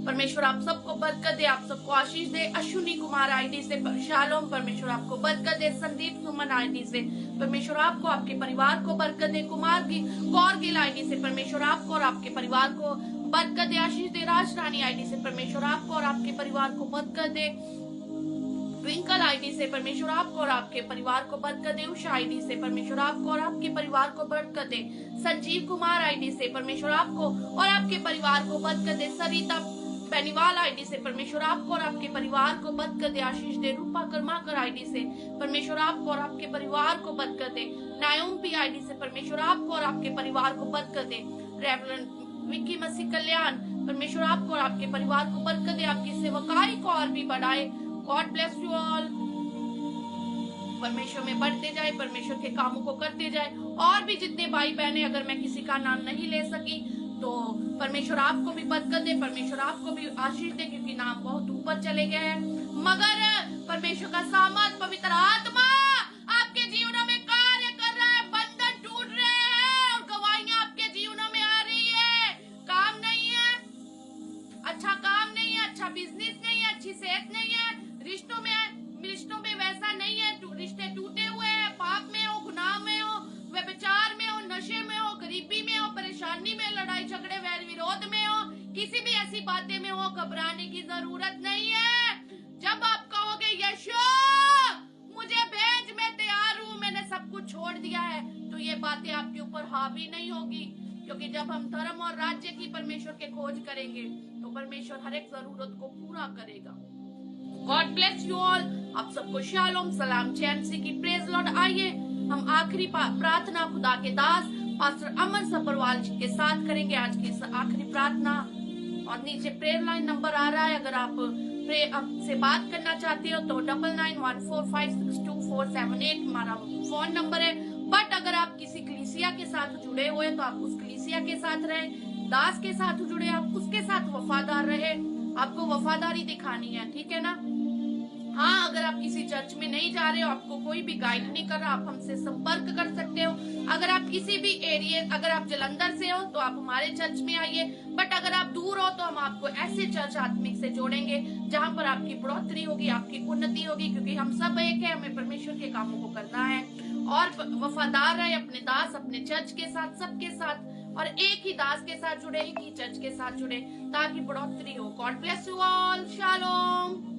परमेश्वर आप सबको बरकत दे, आप सबको आशीष दे। अश्विनी कुमार आईडी से शालोम परमेश्वर आपको बरकत दे। संदीप सुमन आईडी से परमेश्वर आपको, आपके परिवार को बरकत दे। कौर गिल आईडी से परमेश्वर आपको और आपके परिवार को बरकत दे, आशीष दे। राज रानी आईडी से परमेश्वर आपको और आपके परिवार को बरकत दे। ट्विंकल आईडी से परमेश्वर आपको और आपके परिवार को बरकत दे। उषा आईडी से परमेश्वर आपको और आपके परिवार को बरकत दे। संजीव कुमार आईडी से परमेश्वर आपको और आपके परिवार को बरकत दे। सरिता बेनीवाल आईडी से परमेश्वर आपको और आपके परिवार को बरकत दे, आशीष दे। रूपा कर्माकर आईडी से परमेश्वर आपको और आपके परिवार को बरकत दे। नायोम पी आईडी से परमेश्वर आपको और आपके परिवार को बरकत दे। रेवरेंड विक्की मसीह कल्याण परमेश्वर आपको और आपके परिवार को बरकत दे, आपकी सेवकाई को और भी बढ़ाए। God bless you all. परमेश्वर में बढ़ते जाए, परमेश्वर के कामों को करते जाए। और भी जितने भाई बहने, अगर मैं किसी का नाम नहीं ले सकी तो परमेश्वर आपको भी बरकत दे, परमेश्वर आपको भी आशीष दे, क्योंकि नाम बहुत ऊपर चले गए हैं। मगर परमेश्वर का सामर्थ, पवित्र आत्मा आपके जीवनों में कार्य कर रहा है। बंधन टूट रहे हैं और गवाहियां आपके जीवनों में आ रही है। काम नहीं है, अच्छा काम नहीं है, अच्छा बिजनेस नहीं है, अच्छी सेहत नहीं है, रिश्तों में वैसा नहीं है, रिश्ते टूटे हुए हैं। पाप में हो, गुनाह में हो, व्यभिचार में हो, नशे में हो, गरीबी में हो, परेशानी में, लड़ाई झगड़े वैर विरोध में हो, किसी भी ऐसी बातें में हो, घबराने की जरूरत नहीं है। जब आप कहोगे यीशु मुझे भेज, मैं तैयार हूँ, मैंने सब कुछ छोड़ दिया है, तो ये बातें आपके ऊपर हावी नहीं होगी। क्योंकि जब हम धर्म और राज्य की परमेश्वर के खोज करेंगे तो परमेश्वर हर एक जरूरत को पूरा करेगा। God bless you all. आप सबको शालोम, सलाम, चैन सी की प्रेज लॉर्ड। आइए हम आखिरी प्रार्थना खुदा के दास पास्टर अमन सपरवाल जी के साथ करेंगे आज की आखिरी प्रार्थना। और नीचे प्रेयर लाइन नंबर आ रहा है, अगर आप से बात करना चाहते हो तो 9914562478 हमारा फोन नंबर है। बट अगर आप किसी कलीसिया के साथ जुड़े हुए तो आप उस कलीसिया के साथ रहे, दास के साथ जुड़े, आप उसके साथ वफादार रहे। आपको वफादारी दिखानी है, ठीक है ना। हाँ, अगर आप किसी चर्च में नहीं जा रहे हो, आपको कोई भी गाइड नहीं कर रहा, आप हमसे संपर्क कर सकते हो। अगर आप किसी भी एरिया, अगर आप जलंधर से हो तो आप हमारे चर्च में आइए। बट अगर आप दूर हो तो हम आपको ऐसे चर्च आत्मिक से जोड़ेंगे जहाँ पर आपकी बढ़ोतरी होगी, आपकी उन्नति होगी, क्योंकि हम सब एक है, हमें परमेश्वर के कामों को करना है। और वफादार रहे अपने दास, अपने चर्च के साथ, सबके साथ, और एक ही दास के साथ जुड़े, एक ही चर्च के साथ जुड़े, ताकि बढ़ोतरी हो। God bless you all. Shalom.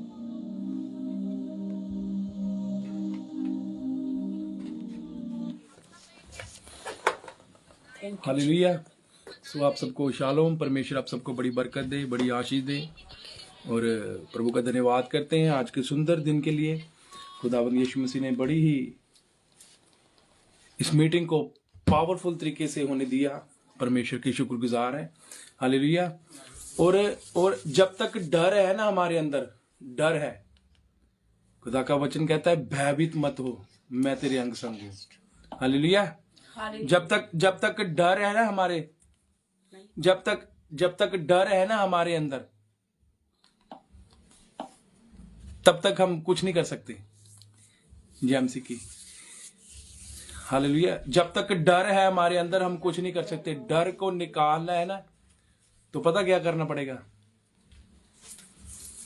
Hallelujah. So आप सबको शालोम। परमेश्वर आप सबको बड़ी बरकत दे, बड़ी आशीष दे, और प्रभु का धन्यवाद करते हैं आज के सुंदर दिन के लिए। खुदावंद यीशु मसीह ने बड़ी ही इस मीटिंग को पावरफुल तरीके से होने दिया। परमेश्वर की शुक्रगुजार है। हालेलुया। और जब तक डर है ना हमारे अंदर, डर है, खुदा का वचन कहता है भयभीत मत हो, मैं तेरे अंग संग हूं। हालेलुया। जब तक डर है ना हमारे, जब तक डर है ना हमारे अंदर, तब तक हम कुछ नहीं कर सकते। जेएमसी की हालेलुया। जब तक डर है हमारे अंदर हम कुछ नहीं कर सकते। डर को निकालना है ना, तो पता क्या करना पड़ेगा?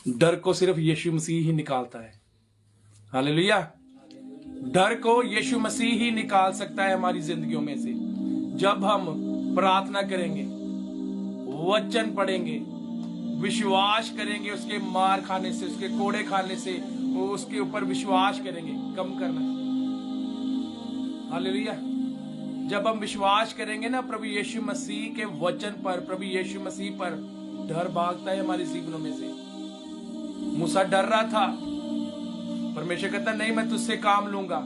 डर को सिर्फ यीशु मसीह ही निकालता है। हालेलुया। डर को यीशु मसीह ही निकाल सकता है हमारी जिंदगियों में से। जब हम प्रार्थना करेंगे, वचन पढ़ेंगे, विश्वास करेंगे, उसके मार खाने से, उसके कोड़े खाने से, उसके ऊपर विश्वास करेंगे। कम करना, हालेलुया। जब हम विश्वास करेंगे ना प्रभु यीशु मसीह के वचन पर, प्रभु यीशु मसीह पर, डर भागता है हमारे जीवनों में से। मूसा डर रहा था, परमेश्वर कहता नहीं मैं तुझसे काम लूंगा।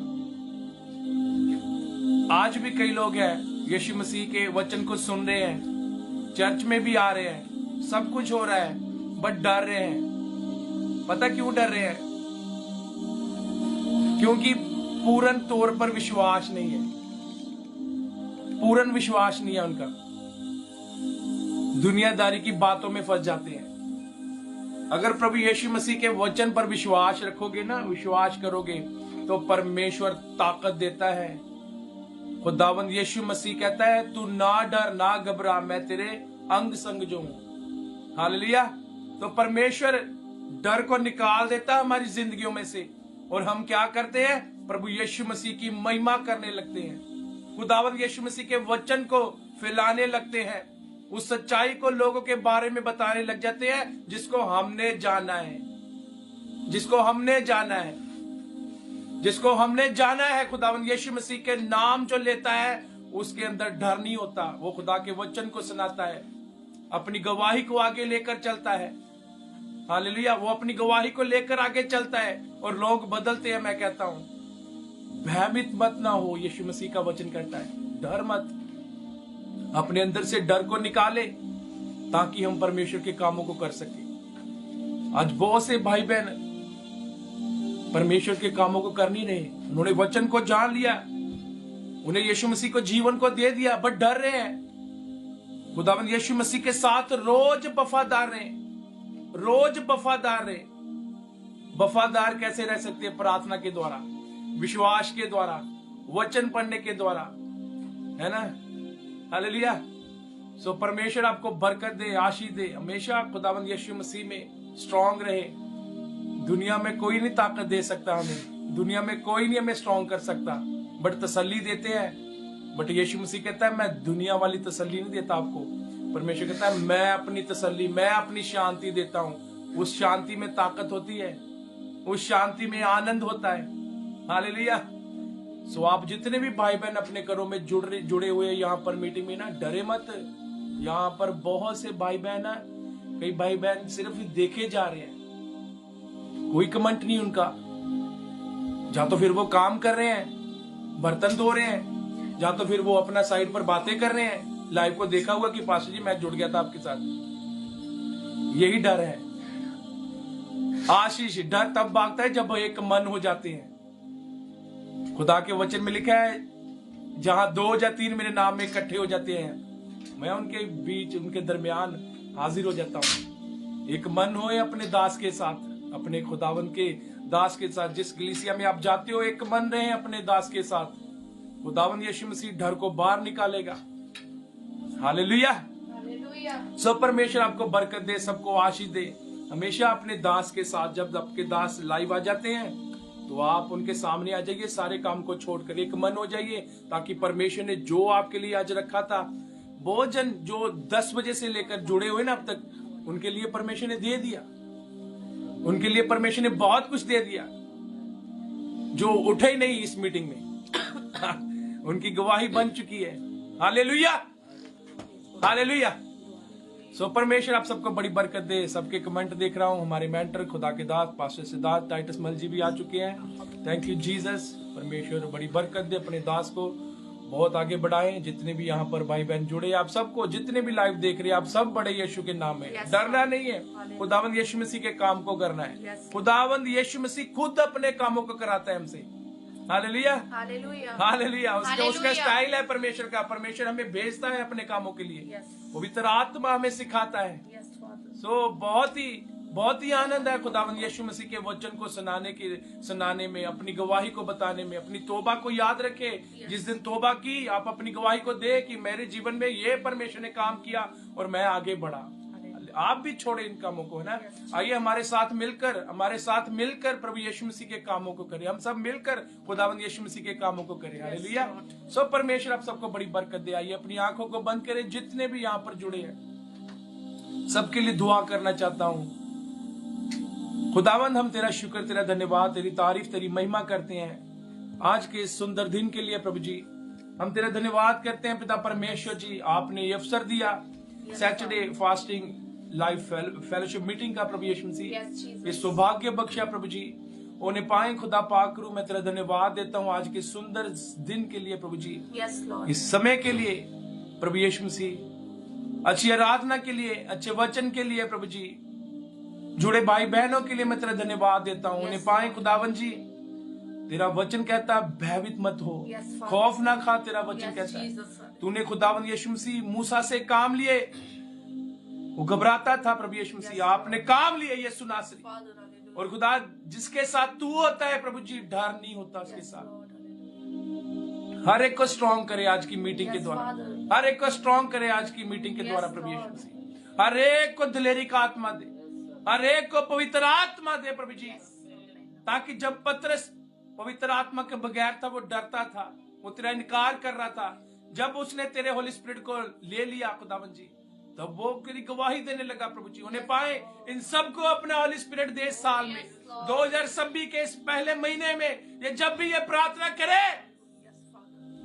आज भी कई लोग हैं यीशु मसीह के वचन को सुन रहे हैं, चर्च में भी आ रहे हैं, सब कुछ हो रहा है, बट डर रहे हैं। पता क्यों डर रहे हैं? क्योंकि पूर्ण तौर पर विश्वास नहीं है, पूर्ण विश्वास नहीं है उनका। दुनियादारी की बातों में फंस जाते हैं। अगर प्रभु यीशु मसीह के वचन पर विश्वास रखोगे ना, विश्वास करोगे, तो परमेश्वर ताकत देता है। खुदावंद यीशु मसीह कहता है तू ना डर ना घबरा, मैं तेरे अंग संग जो हूं। हालेलुया। तो परमेश्वर डर को निकाल देता है हमारी जिंदगियों में से, और हम क्या करते हैं? प्रभु यीशु मसीह की महिमा करने लगते हैं। खुदावंद यीशु मसीह के वचन को फैलाने लगते हैं, उस सच्चाई को लोगों के बारे में बताने लग जाते हैं जिसको हमने जाना है, जिसको हमने जाना है, जिसको हमने जाना है। खुदावंद यीशु मसीह के नाम जो लेता है उसके अंदर डर नहीं होता। वो खुदा के वचन को सुनाता है, अपनी गवाही को आगे लेकर चलता है। हालेलुया। वो अपनी गवाही को लेकर आगे चलता है और लोग बदलते हैं। मैं कहता हूं भयभीत मत ना हो, यीशु मसीह का वचन कहता है डर मत। अपने अंदर से डर को निकाले ताकि हम परमेश्वर के कामों को कर सके। आज बहुत से भाई बहन परमेश्वर के कामों को कर नहीं रहे। उन्होंने वचन को जान लिया, उन्हें यीशु मसीह को जीवन को दे दिया, बट डर रहे हैं। खुदावंद यीशु मसीह के साथ रोज वफादार रहे, रोज वफादार रहे। वफादार कैसे रह सकते हैं? प्रार्थना के द्वारा, विश्वास के द्वारा, वचन पढ़ने के द्वारा, है ना। हालेलुया। सो परमेश्वर आपको बरकत दे, आशीष दे। हमेशा खुदावंद यीशु मसीह में स्ट्रांग रहे। दुनिया में कोई नहीं ताकत दे सकता हमें, दुनिया में कोई नहीं हमें स्ट्रांग कर सकता, बट तसल्ली देते हैं। बट यीशु मसीह कहता है मैं दुनिया वाली तसल्ली नहीं देता आपको। परमेश्वर कहता है मैं अपनी तसल्ली, मैं अपनी शांति देता हूं। उस शांति में ताकत होती है, उस शांति में आनंद होता है। हालेलुया। सो आप जितने भी भाई बहन अपने घरों में जुड़े हुए यहाँ पर मीटिंग में ना, डरे मत। यहाँ पर बहुत से भाई बहन, कई भाई बहन सिर्फ देखे जा रहे हैं, कोई कमेंट नहीं उनका। या तो फिर वो काम कर रहे हैं, बर्तन धो रहे हैं, या तो फिर वो अपना साइड पर बातें कर रहे हैं। लाइव को देखा हुआ कि पास्टर जी मैं जुड़ गया था आपके साथ। यही डर है। आशीष डर तब भागता है जब एक मन हो जाते हैं। खुदा के वचन में लिखा है जहां 2 या 3 मेरे नाम में इकट्ठे हो जाते हैं, मैं उनके बीच, उनके दरमियान हाजिर हो जाता हूं। एक मन होए अपने दास के साथ, अपने खुदावन के दास के साथ। जिस कलीसिया में आप जाते हो एक मन रहे अपने दास के साथ। खुदावन यीशु मसीह डर को बाहर निकालेगा। हालेलुया। सो परमेश्वर आपको बरकत दे, सबको आशीष दे। हमेशा अपने दास के साथ, जब आपके दास लाइव आ जाते हैं तो आप उनके सामने आ जाइए, सारे काम को छोड़कर एक मन हो जाइए, ताकि परमेश्वर ने जो आपके लिए आज रखा था, बहुत जन जो 10 बजे से लेकर जुड़े हुए ना अब तक, उनके लिए परमेश्वर ने दे दिया। उनके लिए परमेश्वर ने बहुत कुछ दे दिया। जो उठे ही नहीं इस मीटिंग में उनकी गवाही बन चुकी है। Hallelujah, hallelujah. सो परमेश्वर आप सबको बड़ी बरकत दे। सबके कमेंट देख रहा हूं। हमारे मेंटर खुदा के दास पास्टर सिद्धार्थ टाइटस मल जी भी आ चुके हैं। Thank you Jesus. परमेश्वर बड़ी बरकत दे, अपने दास को बहुत आगे बढ़ाएं। जितने भी यहाँ पर भाई बहन जुड़े, आप सबको, जितने भी लाइव देख रहे हैं, आप सब बड़े यीशु के नाम में। डरना नहीं है, खुदावंद यीशु मसीह के काम को करना है। खुदावंद यीशु मसीह खुद अपने कामों को कराता है हमसे। Hallelujah, hallelujah. उसका स्टाइल है परमेश्वर का। परमेश्वर हमें भेजता है अपने कामों के लिए। पवित्र आत्मा हमें सिखाता है। सो बहुत ही बहुत ही आनंद है खुदावंद यीशु मसीह के वचन को सुनाने में, अपनी गवाही को बताने में। अपनी तौबा को याद रखे, जिस दिन तौबा की आप अपनी गवाही को दे कि मेरे जीवन में ये परमेश्वर ने काम किया और मैं आगे बढ़ा। आप भी छोड़े इन कामों को, है ना। आइए हमारे साथ मिलकर प्रभु यीशु मसीह के कामों को करें। हम सब मिलकर खुदावंद यीशु मसीह के कामों को करें। हालेलुया। सो परमेश्वर आप सबको बड़ी बरकत दे। आइए अपनी आंखों को बंद करें। जितने भी यहाँ पर जुड़े हैं सबके लिए दुआ करना चाहता हूँ। खुदावंद हम तेरा शुक्र, तेरा धन्यवाद, तेरी तारीफ, तेरी महिमा करते हैं आज के इस सुंदर दिन के लिए। प्रभु जी हम तेरा धन्यवाद करते हैं पिता परमेश्वर जी, आपने ये अवसर दिया Saturday fasting live fellowship meeting का। प्रभु यीशु मसीह ये सौभाग्य बख्शा प्रभु जी, उन्हें पाए खुदा पाक करूं। मैं तेरा धन्यवाद देता हूं आज के सुंदर दिन के लिए प्रभु जी, इस समय के लिए प्रभु यीशु मसीह, अच्छी आराधना के लिए, अच्छे वचन के लिए प्रभु जी, जुड़े भाई बहनों के लिए मैं तेरा धन्यवाद देता हूं। उन्हें पाए खुदावन जी, तेरा वचन कहता है भयभीत मत हो, खौफ ना खा। तेरा वचन कहता है तूने खुदावन यीशु मसीह मूसा से काम लिए, वो घबराता था प्रभु यीशु मसीह, आपने काम लिए ये सुनासरी। और खुदा जिसके साथ तू होता है प्रभु जी, डर नहीं होता उसके साथ। हर एक को स्ट्रॉन्ग करे आज की मीटिंग के द्वारा, हर एक को स्ट्रॉन्ग करे आज की मीटिंग के द्वारा प्रभु यीशु मसीह। हर एक को दिलेरी का आत्मा दे, हर एक को पवित्र आत्मा दे प्रभु जी, ताकि जब पतरस पवित्र आत्मा के बगैर था, वो डरता था, वो तेरा इनकार कर रहा था, जब उसने तेरे होली स्पिरिट को ले लिया खुदावन जी, तब वो तेरी गवाही देने लगा प्रभु जी। उन्हें पाए इन सबको अपना होली स्पिरिट दे साल में 2026 के इस पहले महीने में। ये जब भी ये प्रार्थना करे,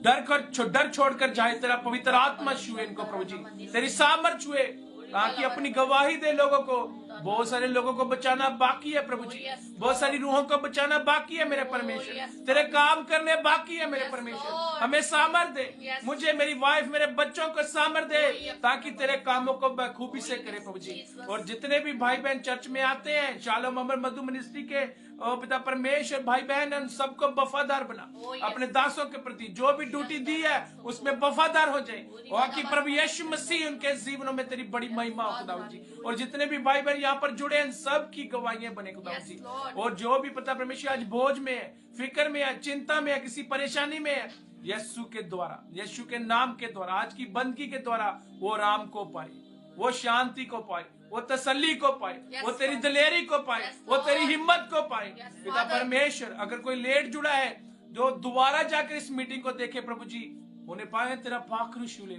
डर छोड़कर जाए। तेरा पवित्र आत्मा छुए इनको प्रभु जी, तेरी सामर्थ छुए, ताकि अपनी गवाही दे लोगों को। बहुत सारे लोगों को बचाना बाकी है प्रभु जी, बहुत सारी रूहों को बचाना बाकी है मेरे परमेश्वर, तेरे काम करने बाकी है मेरे परमेश्वर। हमें सामर्थ दे, मुझे, मेरी वाइफ, मेरे बच्चों को सामर्थ दे, ताकि तेरे कामों को बखूबी से करे प्रभु जी। और जितने भी भाई बहन चर्च में आते हैं, शालोम अमर मधु मिनिस्ट्री के पिता परमेश्वर भाई बहन, उन सबको वफादार बना, अपने दासों के प्रति जो भी ड्यूटी दी है उसमें वफादार हो जाए, और कि प्रभु यीशु मसीह उनके जीवनों में तेरी बड़ी महिमा हो खुदा जी। और जितने भी भाई बहन यहाँ पर जुड़े हैं, सबकी गवाहियां बने खुदा जी। और जो भी पिता परमेश्वर आज बोझ में है, फिक्र में है, चिंता में है, किसी परेशानी में है, यीशु के द्वारा, यीशु के नाम के द्वारा, आज की बंदगी के द्वारा वो आराम को पाए, वो शांति को पाए, वो तसल्ली को पाए, वो तेरी दिलेरी को पाए, वो तेरी हिम्मत को पाए पिता परमेश्वर। अगर कोई लेट जुड़ा है, जो दोबारा जाकर इस मीटिंग को देखे प्रभु जी, उन्हें पाए तेरा पाखरू शूले,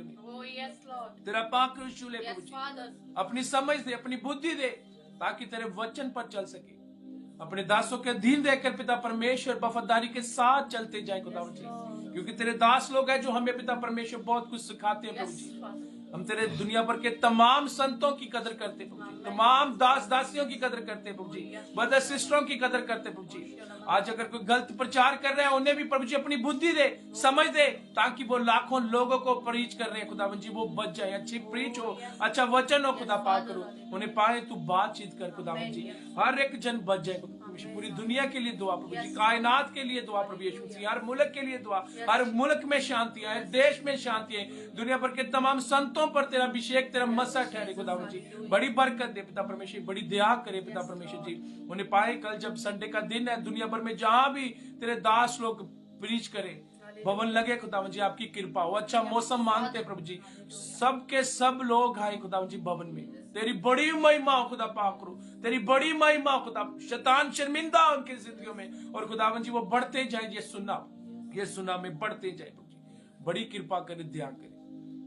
तेरा पाखरू शूले प्रभु जी। अपनी समझ दे, अपनी बुद्धि दे, ताकि तेरे वचन पर चल सके। अपने दासों के अधीन रहकर पिता परमेश्वर वफादारी के साथ चलते जाए खुदा जी, क्योंकि तेरे दास लोग हैं जो हमें पिता परमेश्वर बहुत कुछ सिखाते हैं प्रभु जी। हम तेरे दुनिया भर के तमाम संतों की कदर करते प्रभु जी, तमाम दास दासियों की कदर करते प्रभु जी, ब्रदर सिस्टरों की कदर करते प्रभु जी। आज अगर कोई गलत प्रचार कर रहे हैं, उन्हें भी प्रभु जी अपनी बुद्धि दे, समझ दे, ताकि वो लाखों लोगों को प्रीच कर रहे हैं खुदावन जी, वो बच जाए, अच्छी प्रीच हो, अच्छा वचन हो खुदा पाक करो, उन्हें पाए तू बातचीत कर खुदावन जी, हर एक जन बच जाए। पूरी दुनिया के लिए दुआ प्रभु जी, कायनात के लिए दुआ प्रभु यीशु मसीह, हर मुल्क के लिए दुआ, हर मुल्क में शांति है, देश में शांति है, दुनिया भर के तमाम संतों पर तेरा अभिषेक, तेरा मसा ठहरे खुदावन जी। बड़ी बरकत दे पिता परमेश्वर, बड़ी दया करे पिता परमेश्वर जी। उन्हें पाए कल जब संडे का दिन है, दुनिया भर में जहां भी तेरे दास लोग प्रीच करें, भवन लगे खुदावन जी, आपकी कृपा हो, अच्छा मौसम मांगते हैं प्रभु जी, सबके सब लोग आए खुदावन जी भवन में, तेरी बड़ी महिमा हो खुदा पाक करो, तेरी बड़ी महिमा हो खुदा, शैतान शर्मिंदा उनकी जिंदगियों में, और खुदावन जी वो बढ़ते जाए, ये सुना में बढ़ते जाए प्रभु जी। बड़ी कृपा करे, ध्यान करे,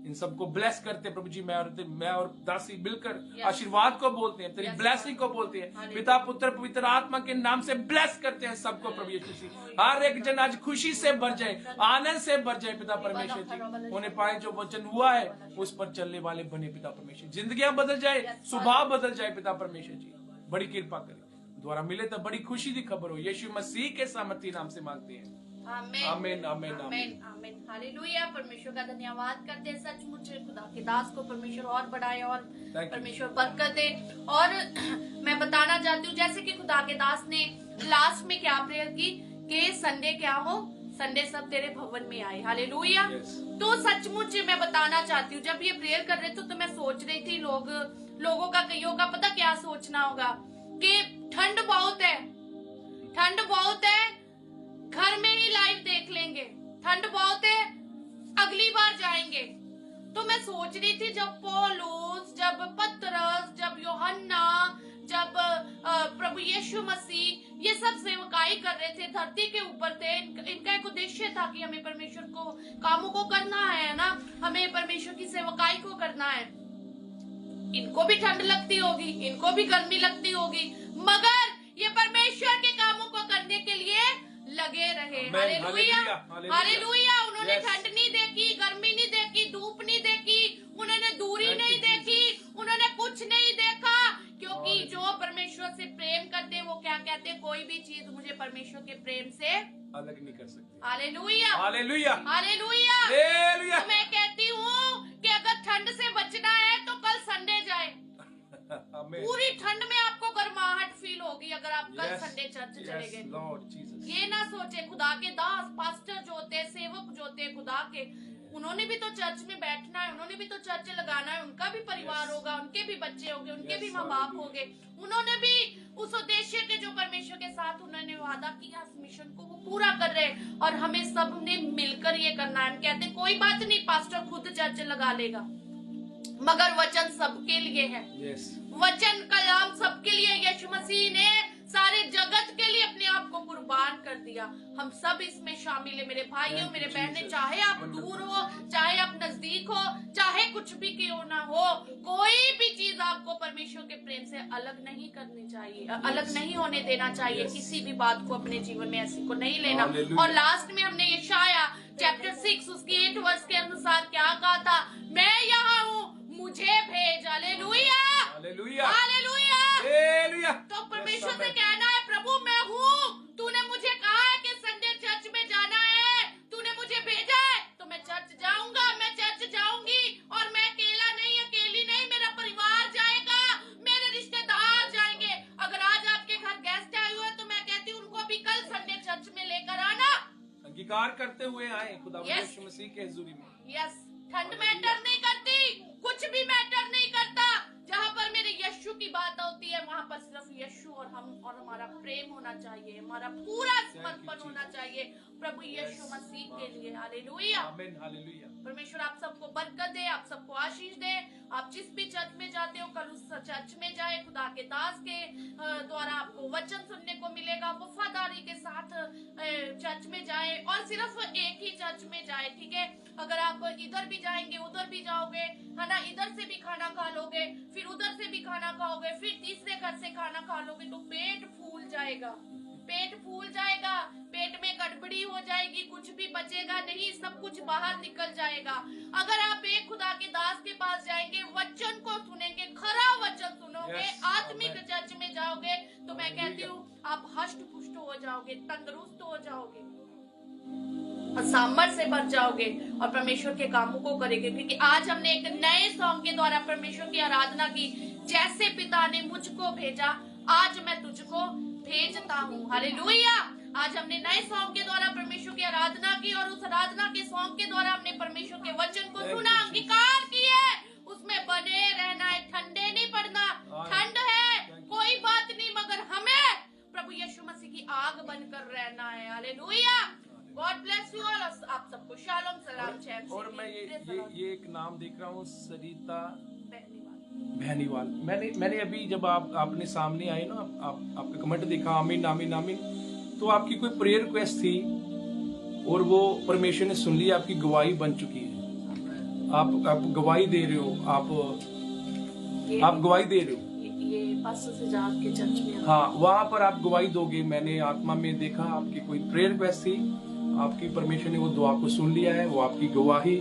इन सबको ब्लेस करते प्रभु जी। मैं और दासी मिलकर आशीर्वाद को बोलते हैं, तेरी ब्लेसिंग को बोलते हैं, पिता पुत्र पवित्र आत्मा के नाम से ब्लेस करते हैं सबको प्रभु यीशु मसीह। हर एक जन आज खुशी से भर जाए, आनंद से भर जाए पिता परमेश्वर जी। उन्हें पाए जो वचन हुआ है उस पर चलने वाले बने पिता परमेश्वर, जिंदगियां बदल जाए, स्वभाव बदल जाए पिता परमेश्वर जी। बड़ी कृपा करे, द्वारा मिले तो बड़ी खुशी की खबर हो, यीशु मसीह के सामर्थी नाम से मांगते हैं, आमीन आमीन आमीन आमीन। हालेलुया। परमेश्वर का धन्यवाद करते हैं, सचमुच खुदा के दास को परमेश्वर और बढ़ाए और परमेश्वर बरकत दे। और मैं बताना चाहती हूँ, जैसे कि खुदा के दास ने लास्ट में क्या प्रेयर की कि संडे क्या हो, संडे सब तेरे भवन में आए। हालेलुया। तो सचमुच मैं बताना चाहती हूँ, जब ये प्रेयर कर रहे थे तो मैं सोच रही थी लोगों का, कईयों का पता क्या सोचना होगा कि ठंड बहुत है, ठंड बहुत है, घर में ही लाइव देख लेंगे, ठंड बहुत है, अगली बार जाएंगे। तो मैं सोच रही थी जब पौलुस, जब पतरस, जब यूहन्ना, जब प्रभु यीशु मसीह ये सब सेवकाई कर रहे थे, धरती के ऊपर थे, इनका एक उद्देश्य था कि हमें परमेश्वर को कामों को करना है ना, हमें परमेश्वर की सेवकाई को करना है। इनको भी ठंड लगती होगी, इनको भी गर्मी लगती होगी, मगर ये परमेश्वर के कामों को करने के लिए लगे रहे। Hallelujah, hallelujah. उन्होंने ठंड नहीं देखी, गर्मी नहीं देखी, धूप नहीं देखी, उन्होंने दूरी नहीं देखी, उन्होंने कुछ नहीं देखा, क्योंकि जो परमेश्वर से प्रेम करते वो क्या कहते, कोई भी चीज मुझे परमेश्वर के प्रेम से अलग नहीं कर सकते। Hallelujah, hallelujah, hallelujah, hallelujah. तो मैं कहती हूँ कि अगर ठंड से बचना है तो कल संडे जाए। पूरी ठंड में आपको गर्माहट फील होगी अगर आप कल संडे चर्च चले गए। ये ना सोचे, खुदा के दास, पास्टर जो होते हैं, सेवक जो होते हैं खुदा के, उन्होंने भी तो चर्च में बैठना है, उन्होंने भी तो चर्च लगाना है, उनका भी परिवार होगा, उनके भी बच्चे होंगे, उनके भी माँ बाप होंगे, उन्होंने भी उस उद्देश्य के जो परमेश्वर के साथ उन्होंने वादा किया, उस मिशन को वो पूरा कर रहे हैं, और हमें सब ने मिलकर ये करना है। हम कहते कोई बात नहीं, पास्टर खुद चर्च लगा लेगा, मगर वचन सबके लिए है। वचन कलाम सबके लिए। यीशु मसीह ने सारे जगत के लिए अपने आप को कुर्बान कर दिया। हम सब इसमें शामिल है मेरे भाइयों, मेरे बहनें, चाहे आप दूर हो, चाहे आप नजदीक हो, चाहे कुछ भी क्यों ना हो, कोई भी चीज आपको परमेश्वर के प्रेम से अलग नहीं करनी चाहिए, अलग नहीं होने देना चाहिए। किसी भी बात को अपने जीवन में ऐसी को नहीं लेना। और लास्ट में हमने यशाया चैप्टर 6 उसकी 8 वर्ष के अनुसार क्या कहा था, मैं यहाँ हूँ, मुझे भेज। Hallelujah, hallelujah, hallelujah, hallelujah. तो परमेश्वर से कहना है, प्रभु मैं हूँ, तूने मुझे कहा है कि संडे चर्च में जाना है, तूने मुझे भेजा है, तो मैं चर्च जाऊंगा, मैं चर्च जाऊंगी। और मैं अकेला नहीं, अकेली नहीं, मेरा परिवार जाएगा, मेरे रिश्तेदार जाएंगे। अगर आज आपके घर गेस्ट आए हुए तो मैं कहती हूँ उनको भी कल संडे चर्च में लेकर आना। अंगीकार करते हुए आए खुदा यीशु मसीह के हुजूरी में। यस, ठंड मैटर नहीं करती, कुछ भी मैटर नहीं करता। जहाँ पर मेरे यीशु की बात होती है वहाँ पर सिर्फ यीशु और हम और हमारा प्रेम होना चाहिए, हमारा पूरा समर्पण होना चाहिए प्रभु यीशु मसीह के लिए। हालेलुया, आमीन, हालेलुया। परमेश्वर आप सबको बरकत दे, आप सबको आशीष दे। आप जिस भी चर्च में जाते हो कल उस चर्च में जाए, खुदा के दास के द्वारा आपको वचन सुनने को मिलेगा। वफादारी के साथ चर्च में जाए, और सिर्फ एक ही चर्च में जाए, ठीक है। अगर आप इधर भी जाएंगे, उधर भी जाओगे, है ना, इधर से भी खाना खा लोगे, फिर उधर से भी खाना खाओगे, फिर तीसरे घर से खाना खा लोगे, तो पेट फूल जाएगा, पेट फूल जाएगा, पेट में गड़बड़ी हो जाएगी, कुछ भी बचेगा नहीं, सब कुछ बाहर निकल जाएगा। अगर आप एक खुदा के दास के पास जाएंगे, वचन को सुनेंगे, खरा वचन सुनोगे, आत्मिक चर्च में जाओगे, तो मैं कहती हूँ आप हष्ट पुष्ट हो जाओगे, तंदुरुस्त हो जाओगे, सामर्थ से भर जाओगे और परमेश्वर के कामों को करेंगे। क्योंकि आज हमने एक नए सॉन्ग के द्वारा परमेश्वर की आराधना की, जैसे पिता ने मुझको भेजा आज मैं तुझको भेजता हूँ। हालेलुया। आज हमने नए सॉन्ग के द्वारा परमेश्वर की आराधना की, और उस आराधना के सॉन्ग के द्वारा हमने परमेश्वर के वचन को सुना, अंगीकार किए, उसमें बने रहना है, ठंडे नहीं पड़ना। ठंड है कोई बात नहीं, मगर हमें प्रभु यीशु मसीह की आग बनकर रहना है। Hallelujah. God bless you all. आप सबको शालोम, सलाम, जय। और मैं ये एक नाम देख रहा हूँ, सरिता बहनीवाल। मैंने अभी जब आपने सामने आए ना, आपका कमेंट देखा, आमीन आमीन आमीन, तो आपकी कोई प्रेयर रिक्वेस्ट थी और वो परमेश्वर ने सुन लिया, आपकी गवाही बन चुकी है। आप गवाही दे रहे हो, आप गवाही दे रहे हो। ये पास्टर से जाके के चर्च में, हाँ, वहां पर आप गवाही दोगे। मैंने आत्मा में देखा आपकी कोई प्रेयर रिक्वेस्ट थी, आपकी परमेश्वर ने वो दुआ को सुन लिया है, वो आपकी गवाही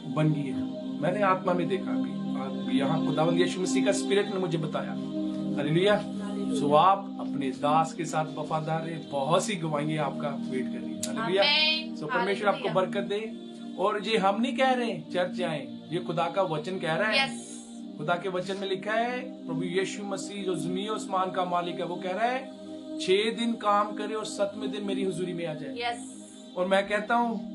बन गई है। मैंने आत्मा में देखा अभी यहाँ खुदावंद यीशु मसीह का स्पिरिट ने मुझे बताया। हालेलुया। सो आप अपने दास के साथ वफादार है, बहुत सी गवाहियां आपका वेट कर रही है। हालेलुया। सो परमेश्वर आपको बरकत दे। और ये हम नहीं कह रहे चर्च आए, ये खुदा का वचन कह रहा है। खुदा के वचन में लिखा है, प्रभु यीशु मसीह जो ज़मीन और आसमान का मालिक है, वो कह रहा है 6 दिन काम करे और 7वें दिन मेरी हुजूरी में आ जाए। और मैं कहता हूँ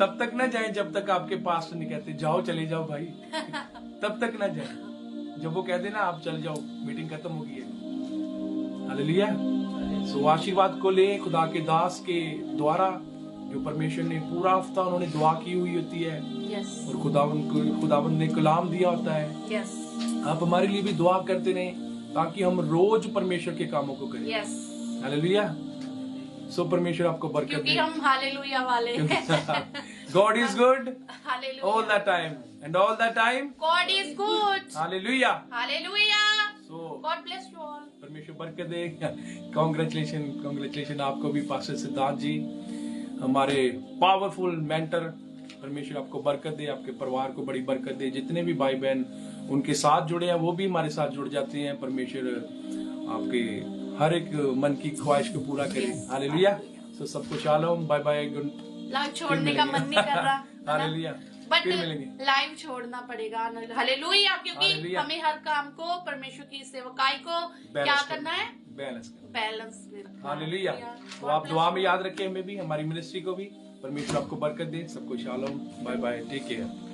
तब तक न जाए जब तक आपके पास नहीं कहते जाओ, चले जाओ भाई। तब तक न जाए जब वो कह देना आप चल जाओ, मीटिंग खत्म हो गई है। हालेलुया। सो आशीर्वाद को ले खुदा के दास के द्वारा, जो परमेश्वर ने पूरा हफ्ता उन्होंने दुआ की हुई होती है यस और खुदावंद ने कलाम दिया होता है। यस आप हमारे लिए भी दुआ करते रहें ताकि हम रोज परमेश्वर के कामों को करें। Yes, hallelujah. सो परमेश्वर आपको बरकत क्योंकि दे। हम हालेलुया वाले हैं। God is good hallelujah, all the time and all the time God is good, hallelujah. Hallelujah, so God bless you all. परमेश्वर बरकत दे। कांग्रेचुलेशन आपको भी पास्टर सिद्धार्थ जी, हमारे पावरफुल मेंटर। परमेश्वर आपको बरकत दे, आपके परिवार को बड़ी बरकत दे। जितने भी भाई बहन उनके साथ जुड़े हैं वो भी हमारे साथ जुड़ जाते हैं। परमेश्वर आपके हर एक मन की ख्वाहिश को पूरा करे। हालेलुया। सो सबको shalom, bye bye, good. Live छोड़ने का मन नहीं कर रहा, हालेलुया। बट फिर मिलेंगे। लाइव छोड़ना पड़ेगा। हालेलुया, क्योंकि हालेलुया। हमें हर काम को, परमेश्वर की सेवकाई को क्या करना है, बैलेंस बैलेंस में रखना है। हालेलुया। तो आप दुआ में याद रखें, हमें भी, हमारी मिनिस्ट्री को भी। परमेश्वर आपको बरकत दे। सबको shalom, bye bye, take care.